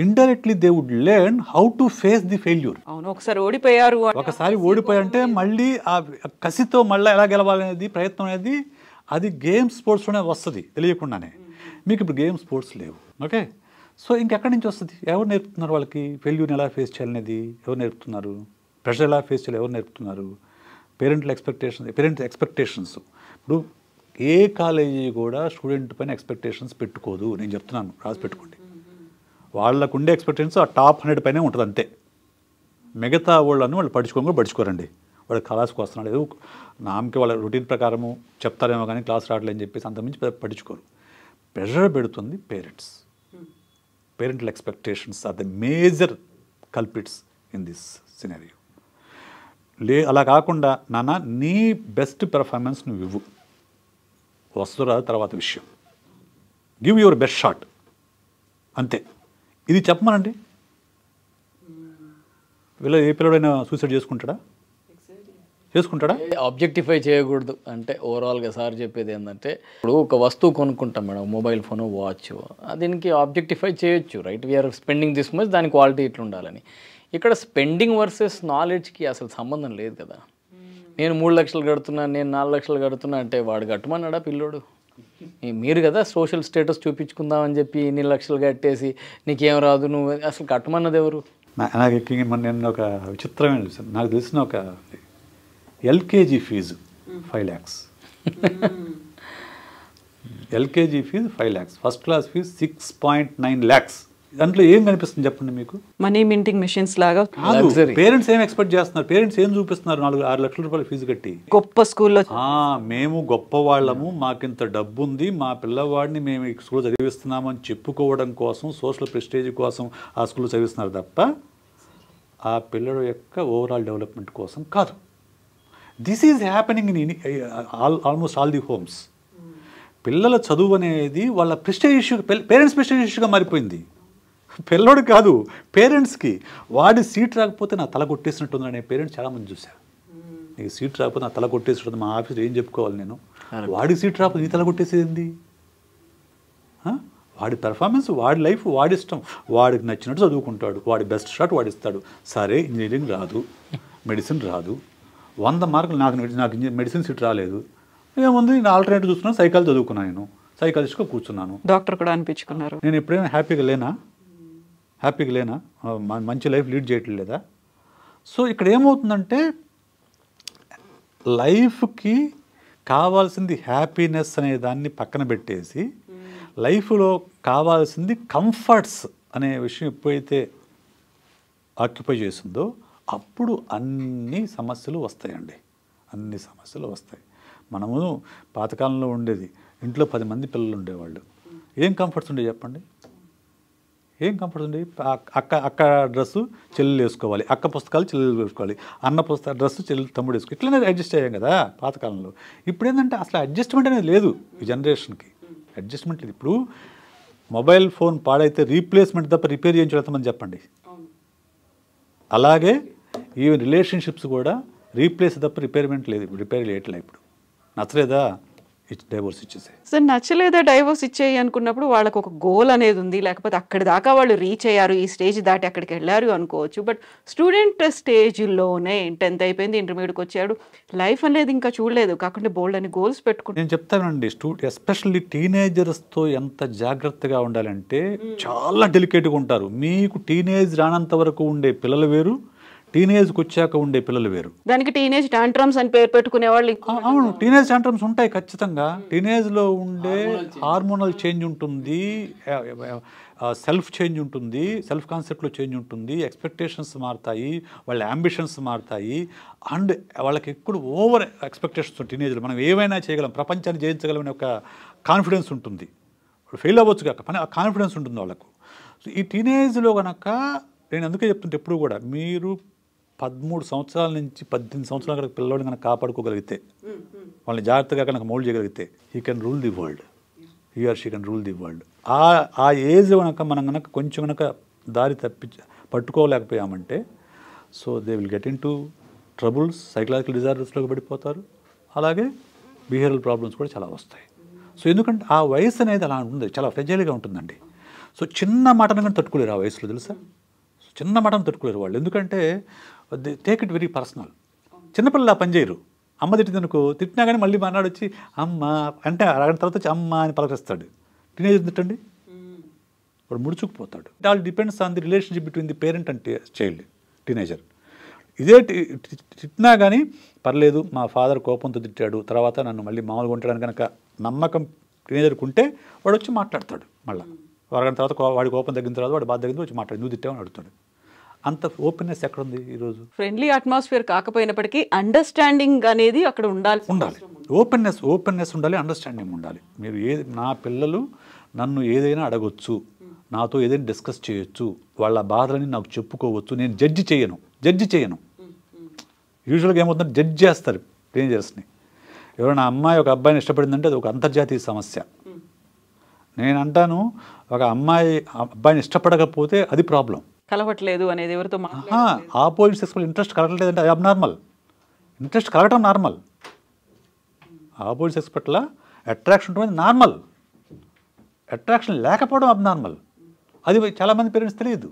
indirectly they would learn how to face the failure. అవును, ఒకసారి ఓడిపోయారు, ఒకసారి ఓడిపోయారంటే మళ్ళీ ఆ కసితో మళ్ళీ ఎలా గెలవాలనేది ప్రయత్నం అనేది అది గేమ్ స్పోర్ట్స్లోనే వస్తుంది తెలియకుండానే. మీకు ఇప్పుడు గేమ్ స్పోర్ట్స్ లేవు. ఓకే, సో ఇంకెక్కడి నుంచి వస్తుంది? ఎవరు నేర్పుతున్నారు వాళ్ళకి ఫెయిల్యూర్ని ఎలా ఫేస్ చేయాలనేది? ఎవరు నేర్పుతున్నారు? ప్రెషర్ ఎలా ఫేస్ చేయాలి ఎవరు నేర్పుతున్నారు? Parents expectations. ఇప్పుడు ఏ కాలేజీ కూడా స్టూడెంట్ పైన ఎక్స్పెక్టేషన్స్ పెట్టుకోదు. నేను చెప్తున్నాను, రాసి పెట్టుకోండి. వాళ్ళకు ఉండే ఎక్స్పెక్టేషన్స్ ఆ టాప్ 100 పైనే ఉంటుంది అంతే. మిగతా వాళ్ళని వాళ్ళు పడుచుకోరండి. వాడు క్లాస్కి వస్తున్నాడు ఏదో నామకి వాళ్ళ రొటీన్ ప్రకారము చెప్తారేమో కానీ క్లాస్ రావట్లేదని చెప్పేసి అంతకుమించి పట్టించుకోరు. ప్రెషర్ పెడుతుంది parents. Parental expectations are the major culprits in this scenario. అలా కాకుండా నాన్న నీ బెస్ట్ పెర్ఫార్మెన్స్ నువ్వు ఇవ్వు, వస్తురా తర్వాత విషయం, గివ్ యువర్ బెస్ట్ షాట్ అంతే. ఇది చెప్పమనండి. వీళ్ళు ఏ పిల్లడైనా సూసైడ్ చేసుకుంటాడా? ఆబ్జెక్టిఫై చేయకూడదు. అంటే ఓవరాల్గా సార్ చెప్పేది ఏంటంటే, ఇప్పుడు ఒక వస్తువు కొనుక్కుంటాం మేడం, మొబైల్ ఫోన్, వాచ్, దీనికి ఆబ్జెక్టిఫై చేయొచ్చు, right? We are spending this much, దాని క్వాలిటీ ఇట్లా ఉండాలని. ఇక్కడ స్పెండింగ్ వర్సెస్ నాలెడ్జ్కి అసలు సంబంధం లేదు కదా. నేను 3 లక్షలు కడుతున్నా, నేను 4 లక్షలు కడుతున్నా అంటే వాడు కట్టమన్నాడా పిల్లోడు? మీరు కదా సోషల్ స్టేటస్ చూపించుకుందామని చెప్పి ఇన్ని లక్షలు కట్టేసి నీకేం రాదు నువ్వు అసలు కట్టమన్నది ఎవరు? నేను ఒక విచిత్రమైన చూసాను. నాకు తెలిసిన ఒక LKG fees 5 lakhs. LKG fees 5 lakhs, first class fees 6.9 lakhs. దాంట్లో ఏం కనిపిస్తుంది చెప్పండి మీకు? మనీ మింటింగ్ మెషిన్స్ లాగా. కాదు, పేరెంట్స్ ఏం ఎక్స్పెక్ట్ చేస్తున్నారు? పేరెంట్స్ ఏం చూపిస్తున్నారు? 4-6 లక్షల రూపాయలు ఫీజు కట్టి గొప్ప స్కూల్లో మేము గొప్ప వాళ్ళము, మాకింత డబ్బు ఉంది, మా పిల్లవాడిని మేము ఈ స్కూల్ చదివిస్తున్నాము అని చెప్పుకోవడం కోసం, సోషల్ ప్రెస్టేజ్ కోసం ఆ స్కూల్ చదివిస్తున్నారు తప్ప ఆ పిల్లల యొక్క ఓవరాల్ డెవలప్మెంట్ కోసం కాదు. This is happening in almost all the homes. పిల్లల చదువు అనేది వాళ్ళ ప్రెస్టేజ్ ఇష్యూ, పేరెంట్స్ ప్రెస్టేజ్ ఇష్యూగా మారిపోయింది. పిల్లోడు కాదు, పేరెంట్స్కి. వాడి సీట్ రాకపోతే నా తల కొట్టేసినట్టుంది అనే పేరెంట్స్ చాలామంది చూశారు. నీకు సీట్ రాకపోతే నా తల కొట్టేసినట్టుంది, మా ఆఫీస్లో ఏం చెప్పుకోవాలి నేను? వాడికి సీట్ రాకపోతే నీ తల కొట్టేసేది? వాడి పెర్ఫార్మెన్స్, వాడి లైఫ్, వాడి ఇష్టం, వాడికి నచ్చినట్టు చదువుకుంటాడు, వాడి బెస్ట్ షాట్ వాడిస్తాడు. సరే, ఇంజనీరింగ్ రాదు, మెడిసిన్ రాదు, 100 మార్కులు నాకు మెడిసిన్ సీట్ రాలేదు, ఏముంది, నేను ఆల్టర్నేటివ్ చూస్తున్నాను, సైకాలజీ చదువుకున్నాను, నేను సైకాలజిస్ట్గా కూర్చున్నాను, డాక్టర్ కూడా అనిపించుకున్నారు. నేను ఎప్పుడైనా హ్యాపీగా లేనా? మంచి లైఫ్ లీడ్ చేయట్లేదా? సో ఇక్కడ ఏమవుతుందంటే లైఫ్కి కావాల్సింది హ్యాపీనెస్ అనే దాన్ని పక్కన పెట్టేసి లైఫ్లో కావాల్సింది కంఫర్ట్స్ అనే విషయం ఎప్పుడైతే ఆక్యుపై చేసిందో అప్పుడు అన్ని సమస్యలు వస్తాయండి. అన్ని సమస్యలు వస్తాయి. మనము పాతకాలంలో ఉండేది, ఇంట్లో 10 మంది పిల్లలు ఉండేవాళ్ళు. ఏం కంఫర్ట్స్ ఉండేవి చెప్పండి? ఏం కంఫర్ట్స్ ఉండేవి? అక్క డ్రెస్సు చెల్లెలు వేసుకోవాలి, అక్క పుస్తకాలు చెల్లెలు వేసుకోవాలి, అన్న పుస్తకాల డ్రెస్సు చెల్లెలు తమ్ముడు వేసుకోవాలి. ఇట్లనే అడ్జస్ట్ అయ్యాం కదా పాతకాలంలో. ఇప్పుడు ఏంటంటే అసలు అడ్జస్ట్మెంట్ అనేది లేదు ఈ జనరేషన్కి. అడ్జస్ట్మెంట్ లేదు. ఇప్పుడు మొబైల్ ఫోన్ పాడైతే రీప్లేస్మెంట్ తప్ప రిపేర్ చేయించడం చెప్పండి. అలాగే ఈ రిలేషన్షిప్స్ కూడా రీప్లేస్ తప్ప రిపేర్మెంట్ లేదు. రిపేర్ చేయట్లేదు. ఇప్పుడు నచ్చలేదా డైవోర్స్ ఇచ్చేసే. సార్, నచ్చలేదా డైవోర్స్ ఇచ్చేయి అనుకున్నప్పుడు వాళ్ళకు ఒక గోల్ అనేది ఉంది, లేకపోతే అక్కడి దాకా వాళ్ళు రీచ్ అయ్యారు, ఈ స్టేజ్ దాటి అక్కడికి వెళ్ళారు అనుకోవచ్చు. బట్ స్టూడెంట్ స్టేజ్లోనే 10th అయిపోయింది, ఇంటర్మీడియట్కి వచ్చాడు, లైఫ్ అనేది ఇంకా చూడలేదు, కాకుండా బోల్డ్ అని గోల్స్ పెట్టుకుంటారు. నేను చెప్తానండి, ఎస్పెషల్లీ టీనేజర్స్తో ఎంత జాగ్రత్తగా ఉండాలంటే చాలా డెలికేట్గా ఉంటారు. మీకు టీనేజ్ రానంత వరకు ఉండే పిల్లలు వేరు, టీనేజ్కి వచ్చాక ఉండే పిల్లలు వేరు. దానికి టీనేజ్ టాంట్రమ్స్ అని పేరు పెట్టుకునే వాళ్ళు. అవును, టీనేజ్ టాంట్రమ్స్ ఉంటాయి ఖచ్చితంగా. టీనేజ్లో ఉండే హార్మోనల్ చేంజ్ ఉంటుంది, సెల్ఫ్ చేంజ్ ఉంటుంది, సెల్ఫ్ కాన్సెప్ట్లో చేంజ్ ఉంటుంది, ఎక్స్పెక్టేషన్స్ మారుతాయి, వాళ్ళ అంబిషన్స్ మారుతాయి, అండ్ వాళ్ళకి ఎక్కువ ఓవర్ ఎక్స్పెక్టేషన్స్ టీనేజ్లో. మనం ఏమైనా చేయగలం, ప్రపంచాన్ని జయించగలమనే ఒక కాన్ఫిడెన్స్ ఉంటుంది. ఫెయిల్ అవ్వచ్చు కాక కానీ ఆ కాన్ఫిడెన్స్ ఉంటుంది వాళ్ళకు. సో ఈ టీనేజ్లో కనుక నేను అందుకే చెప్తుంటే ఎప్పుడు కూడా మీరు 13 సంవత్సరాల నుంచి 18 సంవత్సరాల కనుక పిల్లవాడిని కనుక కాపాడుకోగలిగితే, వాళ్ళని జాగ్రత్తగా కనుక మౌల్డ్ చేయగలిగితే, he can rule the world, he or she can rule the world. ఆ ఏజ్ కనుక మనం కనుక కొంచెం కనుక దారి పట్టుకోలేకపోయామంటే, so they will get into troubles, psychological డిజార్డర్స్లోకి పడిపోతారు. అలాగే బిహేవియరల్ ప్రాబ్లమ్స్ కూడా చాలా వస్తాయి. సో ఎందుకంటే ఆ వయసు అనేది అలా ఉంటుంది, చాలా ఫ్రెజైల్గా ఉంటుందండి. సో చిన్న మాటను కానీ తట్టుకోలేరు ఆ వయసులో, తెలుసా? చిన్న మాటను తట్టుకోలేరు వాళ్ళు. ఎందుకంటే they take it very personal. చిన్నపిల్లలు ఆ పని చేయరు. అమ్మ తిట్టిందనుకో, తిట్టినా కానీ మళ్ళీ మన్నాడు వచ్చి అమ్మ అంటే అరగంట తర్వాత వచ్చి అమ్మ అని పలకరిస్తాడు. టీనేజ్ తిట్టండి, వాడు ముడుచుకుపోతాడు. It all depends on the relationship between the parent and child, teenager. ఇదే తిట్టినా కానీ పర్లేదు, మా ఫాదర్ కోపంతో తిట్టాడు, తర్వాత నన్ను మళ్ళీ మామూలుగా ఉంటాడని కనుక నమ్మకం టీనేజర్కి ఉంటే వాడు వచ్చి మాట్లాడతాడు. మళ్ళీ అరగంట తర్వాత వాడి కోపం తగ్గిన తర్వాత వాడి బాధ తగ్గింది వచ్చి మాట్లాడి నువ్వు తిట్టావని అడుగుతాడు. అంత ఓపెన్నెస్ ఎక్కడ ఉంది ఈరోజు? ఫ్రెండ్లీ అట్మాస్ఫియర్ కాకపోయినప్పటికీ అండర్స్టాండింగ్ అనేది అక్కడ ఉండాలి. ఓపెన్నెస్ ఉండాలి, అండర్స్టాండింగ్ ఉండాలి. మీరు నా పిల్లలు నన్ను ఏదైనా అడగొచ్చు, నాతో ఏదైనా డిస్కస్ చేయొచ్చు, వాళ్ళ బాధలని నాకు చెప్పుకోవచ్చు. నేను జడ్జి చేయను. యూజువల్గా ఏమవుతుందంటే జడ్జ్ చేస్తారు టీనేజర్స్ని. ఎవరైనా అమ్మాయి ఒక అబ్బాయిని ఇష్టపడిందంటే అది ఒక అంతర్జాతీయ సమస్య. నేను అంటాను, ఒక అబ్బాయిని ఇష్టపడకపోతే అది ప్రాబ్లం. కలవట్లేదు అనేది ఎవరితో ఆపోజిట్ సెక్స్ ఇంట్రెస్ట్ కలగట్లేదంటే అది అబ్నార్మల్. ఇంట్రెస్ట్ కలగటం నార్మల్. ఆపోజిట్ సెక్స్ పట్ల అట్రాక్షన్ ఉంటుంది నార్మల్. అట్రాక్షన్ లేకపోవడం అబ్నార్మల్. అది చాలామంది పేరెంట్స్ తెలియదు.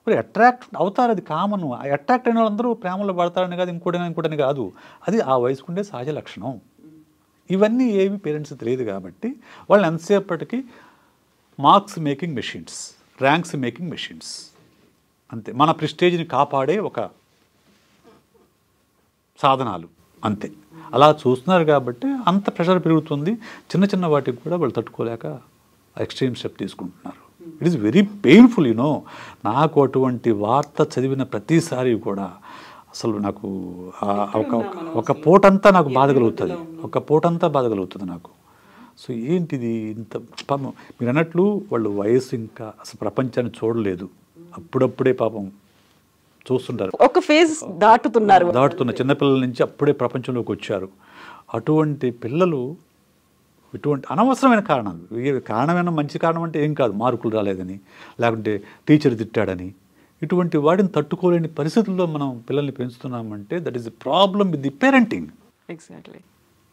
మరి అట్రాక్ట్ అవుతారు, అది కామన్. అట్రాక్ట్ అయిన వాళ్ళందరూ ప్రేమలో పడతారని కాదు, ఇంకోటని కాదు. అది ఆ వయసుకుండే సహజ లక్షణం. ఇవన్నీ ఏవి పేరెంట్స్ తెలియదు కాబట్టి వాళ్ళు ఎంతసేపటికి marks making machines, ranks making machines అంతే. మన ప్రెస్టేజ్ని కాపాడే ఒక సాధనాలు అంతే. అలా చూస్తున్నారు కాబట్టి అంత ప్రెషర్ పెరుగుతుంది. చిన్న వాటికి కూడా వాళ్ళు తట్టుకోలేక ఎక్స్ట్రీమ్ స్టెప్ తీసుకుంటున్నారు. It is very painful you know. నాకు అటువంటి వార్త చదివిన ప్రతిసారి కూడా అసలు నాకు ఒక పూటంతా నాకు బాధ కలుగుతుంది, ఒక పూటంతా బాధ కలుగుతుంది నాకు. సో ఏంటిది ఇంత పాపం మీరు అన్నట్లు వాళ్ళు వయసు ఇంకా అసలు ప్రపంచాన్ని చూడలేదు, అప్పుడప్పుడే పాపం చూస్తుంటారు, ఒక ఫేజ్ దాటుతున్న చిన్నపిల్లల నుంచి అప్పుడే ప్రపంచంలోకి వచ్చారు. అటువంటి పిల్లలు ఇటువంటి అనవసరమైన కారణాలు, కారణమైన మంచి కారణం అంటే ఏం కాదు, మార్కులు రాలేదని లేకుంటే టీచర్ తిట్టాడని, ఇటువంటి వాటిని తట్టుకోలేని పరిస్థితుల్లో మనం పిల్లల్ని పెంచుతున్నామంటే that is the problem with the parenting. Exactly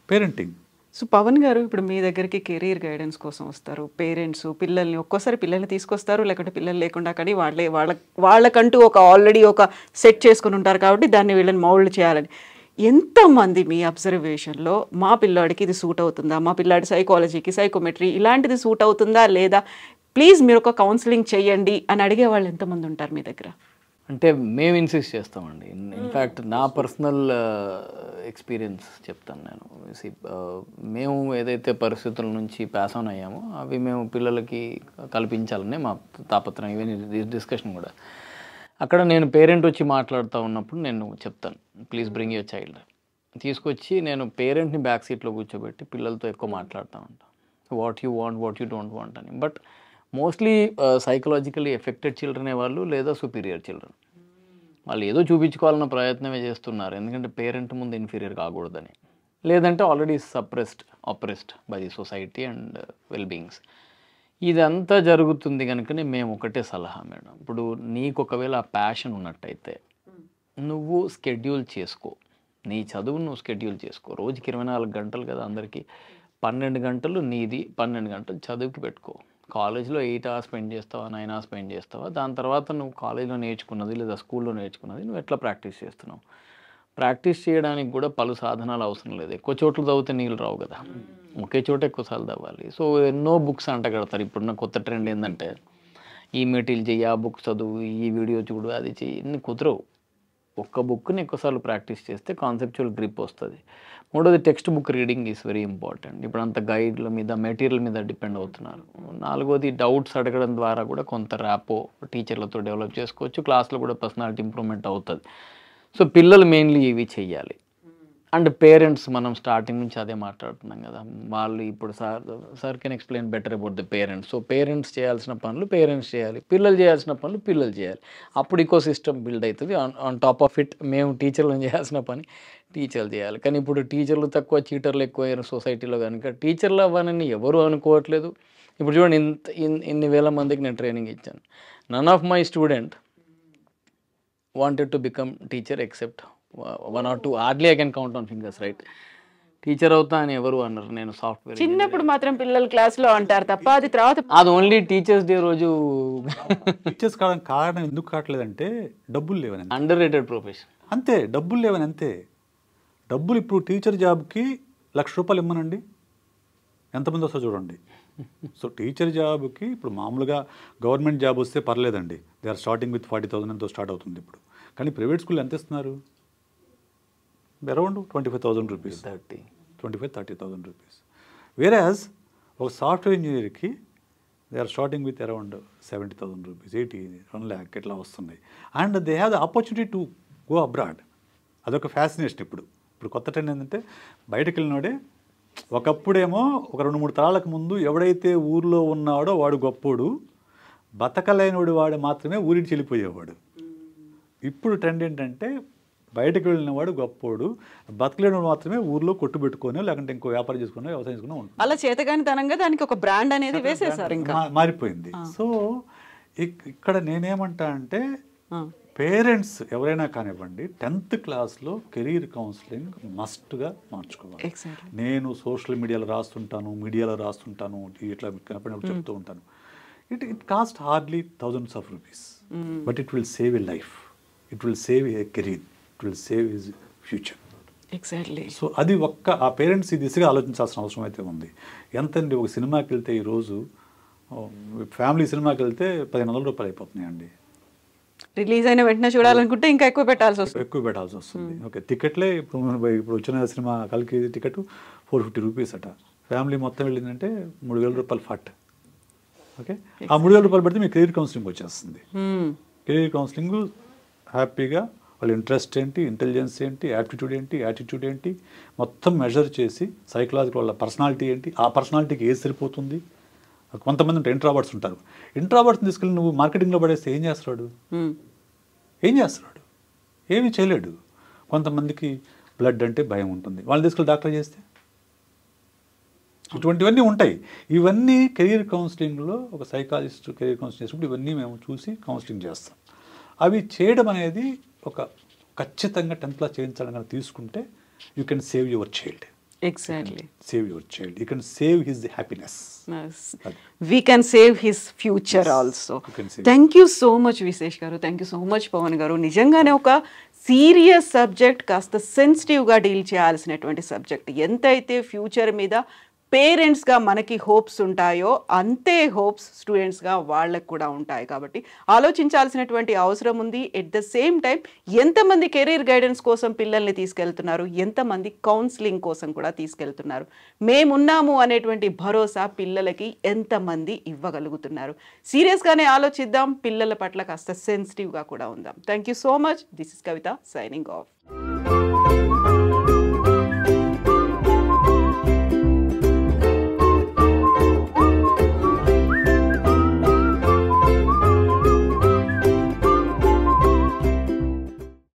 parenting. So Pavan గారు, ఇప్పుడు మీ దగ్గరికి కెరీర్ గైడెన్స్ కోసం వస్తారు పేరెంట్స్, పిల్లల్ని ఒక్కోసారి పిల్లల్ని తీసుకొస్తారు, లేకుంటే పిల్లలు లేకుండా కానీ వాళ్ళకంటూ ఆల్రెడీ ఒక సెట్ చేసుకుని ఉంటారు కాబట్టి దాన్ని వీళ్ళని మౌల్డ్ చేయాలని. ఎంతమంది మీ అబ్జర్వేషన్లో మా పిల్లాడికి ఇది సూట్ అవుతుందా, మా పిల్లాడి సైకాలజీకి సైకోమెట్రీ ఇలాంటిది సూట్ అవుతుందా లేదా, ప్లీజ్ మీరు ఒక కౌన్సిలింగ్ చేయండి అని అడిగే వాళ్ళు ఎంతమంది ఉంటారు మీ దగ్గర? అంటే మేము ఇన్సిస్ట్ చేస్తామండి. ఇన్ఫ్యాక్ట్ నా పర్సనల్ ఎక్స్పీరియన్స్ చెప్తాను నేను. మేము ఏదైతే పరిస్థితుల నుంచి పాస్ ఆన్ అయ్యామో అవి మేము పిల్లలకి కల్పించాలనే మా తాపత్రయం. ఈవెన్ డిస్కషన్ కూడా అక్కడ నేను పేరెంట్ వచ్చి మాట్లాడుతూ ఉన్నప్పుడు నేను చెప్తాను, ప్లీజ్ బ్రింగ్ యువర్ చైల్డ్. తీసుకొచ్చి నేను పేరెంట్ని బ్యాక్ సీట్లో కూర్చోబెట్టి పిల్లలతో ఎక్కువ మాట్లాడుతూ ఉంటాను, what you want, what you don't want అని. బట్ మోస్ట్లీ సైకలాజికలీ ఎఫెక్టెడ్ చిల్డ్రనే వాళ్ళు, లేదా సుపీరియర్ చిల్డ్రన్. వాళ్ళు ఏదో చూపించుకోవాలన్న ప్రయత్నమే చేస్తున్నారు, ఎందుకంటే పేరెంట్ ముందు ఇన్ఫీరియర్ కాకూడదని, లేదంటే already oppressed by the society and well beings. ఇదంతా జరుగుతుంది కనుకనే మేము ఒకటే సలహా మేడం, ఇప్పుడు నీకు ఒకవేళ ఆ ప్యాషన్ ఉన్నట్టయితే నువ్వు స్కెడ్యూల్ చేసుకో, నీ చదువు నువ్వు స్కెడ్యూల్ చేసుకో. రోజుకి 24 గంటలు కదా అందరికీ, 12 గంటలు నీది, 12 గంటలు చదువుకి పెట్టుకో. కాలేజ్లో 8 hours స్పెండ్ చేస్తావా, 9 hours స్పెండ్ చేస్తావా, దాని తర్వాత నువ్వు కాలేజ్లో నేర్చుకున్నది లేదా స్కూల్లో నేర్చుకున్నది నువ్వు ఎట్లా ప్రాక్టీస్ చేస్తున్నావు. ప్రాక్టీస్ చేయడానికి కూడా పలు సాధనాలు అవసరం లేదు, ఎక్కువ చోట్ల చదివితే నీళ్ళు రావు కదా, ఒకే చోట ఎక్కువసార్లు చదవాలి. సో ఎన్నో బుక్స్ అంట కడతారు. ఇప్పుడున్న కొత్త ట్రెండ్ ఏంటంటే ఈ మెటీరియల్ చెయ్యి, ఆ బుక్ చదువు, ఈ వీడియో చూడు, అది చెయ్యి, ఇన్ని కుదరవు. ఒక్క బుక్ని ఎక్కువసార్లు ప్రాక్టీస్ చేస్తే కాన్సెప్చువల్ గ్రిప్ వస్తుంది. మూడోది text book reading is very important. ఇప్పుడు అంత గైడ్ల మీద మెటీరియల్ మీద డిపెండ్ అవుతున్నారు. నాలుగోది డౌట్స్ అడగడం ద్వారా కూడా కొంత ర్యాపో టీచర్లతో డెవలప్ చేసుకోవచ్చు, క్లాస్లో కూడా పర్సనాలిటీ ఇంప్రూవ్మెంట్ అవుతుంది. సో పిల్లలు మెయిన్లీ ఇవి చెయ్యాలి. అండ్ పేరెంట్స్, మనం స్టార్టింగ్ నుంచి అదే మాట్లాడుతున్నాం కదా, వాళ్ళు ఇప్పుడు sir can explain better about the parents. So parents చేయాల్సిన పనులు పేరెంట్స్ చేయాలి, పిల్లలు చేయాల్సిన పనులు పిల్లలు చేయాలి. అప్పుడు ఈకో సిస్టమ్ బిల్డ్ అవుతుంది. ఆన్ టాప్ ఆఫ్ ఇట్ మేము టీచర్లు చేయాల్సిన పని టీచర్లు చేయాలి. కానీ ఇప్పుడు టీచర్లు తక్కువ, చీటర్లు ఎక్కువ సొసైటీలో కనుక టీచర్లు అవ్వాలని ఎవరు అనుకోవట్లేదు. ఇప్పుడు చూడండి, ఇన్ని వేల మందికి నేను ట్రైనింగ్ ఇచ్చాను. None of my student wanted to become teacher except 1 or 2, hardly I can count on fingers, right. Teacher అవుతా అని ఎవరు అన్నారు. నేను సాఫ్ట్వేర్ చిన్నప్పుడు మాత్రం పిల్లలు క్లాస్లో అంటారు తప్ప, అది తర్వాత అది ఓన్లీ టీచర్స్ డే రోజు. టీచర్స్ కారణం ఎందుకు కావట్లేదంటే డబ్బులు లేవని, అండర్ రేటెడ్ ప్రొఫెషన్ అంతే. డబ్బులు లేవని అంతే. డబ్బులు ఇప్పుడు టీచర్ జాబ్కి ₹1,00,000 ఇమ్మనండి, ఎంతమంది వస్తుందో చూడండి. సో టీచర్ జాబ్కి ఇప్పుడు మామూలుగా గవర్నమెంట్ జాబ్ వస్తే పర్లేదండి, దే ఆర్ స్టార్టింగ్ విత్ 40,000 ఎంతో స్టార్ట్ అవుతుంది ఇప్పుడు. కానీ ప్రైవేట్ స్కూల్ ఎంత ఇస్తున్నారు? Around 25,000 rupees, 25,000-30,000 rupees. వేరాజ్ ఒక సాఫ్ట్వేర్ ఇంజనీర్కి they are starting with around 70,000 rupees, 80, 1 lakh ఇట్లా వస్తున్నాయి. And they have the opportunity to go abroad. అదొక ఫ్యాసినేషన్. ఇప్పుడు కొత్త ట్రెండ్ ఏంటంటే బయటకు వెళ్ళినోడే. ఒకప్పుడేమో ఒక 2-3 తరాలకు ముందు ఎవడైతే ఊర్లో ఉన్నాడో వాడు గొప్పోడు, బతకలేనివాడు వాడు మాత్రమే ఊరికి చెల్లిపోయేవాడు. ఇప్పుడు ట్రెండ్ ఏంటంటే బయటకు వెళ్ళినవాడు గొప్పోడు, బతకలేనివాడు మాత్రమే ఊర్లో కొట్టు పెట్టుకొని లేకుంటే ఇంకో వ్యాపారం చేసుకుని వ్యవసాయం చేసుకుని ఉంటుంది. అలా చేతగానితనంగా దానికి ఒక బ్రాండ్ అనేది వేసేసారు, ఇంకా మారిపోయింది. సో ఇక్కడ నేనేమంటా అంటే పేరెంట్స్ ఎవరైనా కానివ్వండి 10th క్లాస్లో కెరీర్ కౌన్సిలింగ్ మస్ట్గా మార్చుకోవాలి. నేను సోషల్ మీడియాలో రాస్తుంటాను, ఇట్లా కనపడినప్పుడు చెప్తూ ఉంటాను. It cost hardly thousands of rupees, but it will save a life, it will save a career, it will save his future. Exactly. So అది ఆ పేరెంట్స్ ఈ దిశగా ఆలోచించాల్సిన అవసరం అయితే ఉంది. ఎంతండి, ఒక సినిమాకి వెళ్తే ఈరోజు ఫ్యామిలీ సినిమాకి వెళ్తే ₹1,500 అయిపోతున్నాయండి. రిలీజ్ అయిన వెంటనే చూడాలనుకుంటే ఇంకా ఎక్కువ పెట్టాల్సి వస్తుంది. ఓకే, టికెట్లే ఇప్పుడు వచ్చిన సినిమా కల్కి టికెట్ ₹450 అట. ఫ్యామిలీ మొత్తం వెళ్ళిందంటే ₹3,000 ఫట్. ఓకే, ఆ 3,000 రూపాయలు పెడితే మీ కెరీర్ కౌన్సిలింగ్ వచ్చేస్తుంది. కెరీర్ కౌన్సిలింగ్ హ్యాపీగా వాళ్ళ ఇంట్రెస్ట్ ఏంటి, ఇంటెలిజెన్స్ ఏంటి, యాప్టిట్యూడ్ ఏంటి, యాటిట్యూడ్ ఏంటి మొత్తం మెజర్ చేసి సైకలాజికల్ వాళ్ళ పర్సనాలిటీ ఏంటి, ఆ పర్సనాలిటీకి ఏది సరిపోతుంది. కొంతమంది ఉంటారు ఇంట్రావర్ట్స్ ఉంటారు. ఇంట్రావర్ట్స్ని తీసుకెళ్ళి నువ్వు మార్కెటింగ్లో పడేస్తే ఏం చేస్తాడు? ఏమీ చేయలేడు. కొంతమందికి బ్లడ్ అంటే భయం ఉంటుంది, వాళ్ళని తీసుకెళ్ళి డాక్టర్ చేస్తే ఇటువంటివన్నీ ఉంటాయి. ఇవన్నీ కెరీర్ కౌన్సిలింగ్లో ఒక సైకాలజిస్ట్ కెరీర్ కౌన్సిలింగ్ చేసినప్పుడు ఇవన్నీ మేము చూసి కౌన్సిలింగ్ చేస్తాం. అవి చేయడం అనేది ఒక ఖచ్చితంగా 10th క్లాస్ చేయించాలని తీసుకుంటే you can save your child. Exactly. Save your child. You can save his happiness. Yes. We can save his future also. Thank you so much Visesh garu. Thank you so much Pawan garu. నిజంగానే ఒక serious subject కాస్త సెన్సిటివ్గా deal చేయాల్సినటువంటి subject. ఎంతైతే future మీద పేరెంట్స్గా మనకి hopes ఉంటాయో అంతే హోప్స్ స్టూడెంట్స్గా వాళ్ళకు కూడా ఉంటాయి. కాబట్టి ఆలోచించాల్సినటువంటి అవసరం ఉంది. ఎట్ ద సేమ్ టైం ఎంతమంది కెరీర్ గైడెన్స్ కోసం పిల్లల్ని తీసుకెళ్తున్నారు, ఎంతమంది కౌన్సిలింగ్ కోసం కూడా తీసుకెళ్తున్నారు, మేమున్నాము అనేటువంటి భరోసా పిల్లలకి ఎంతమంది ఇవ్వగలుగుతున్నారు. సీరియస్గానే ఆలోచిద్దాం, పిల్లల పట్ల కాస్త సెన్సిటివ్గా కూడా ఉందాం. Thank you so much. This is Kavitha signing off.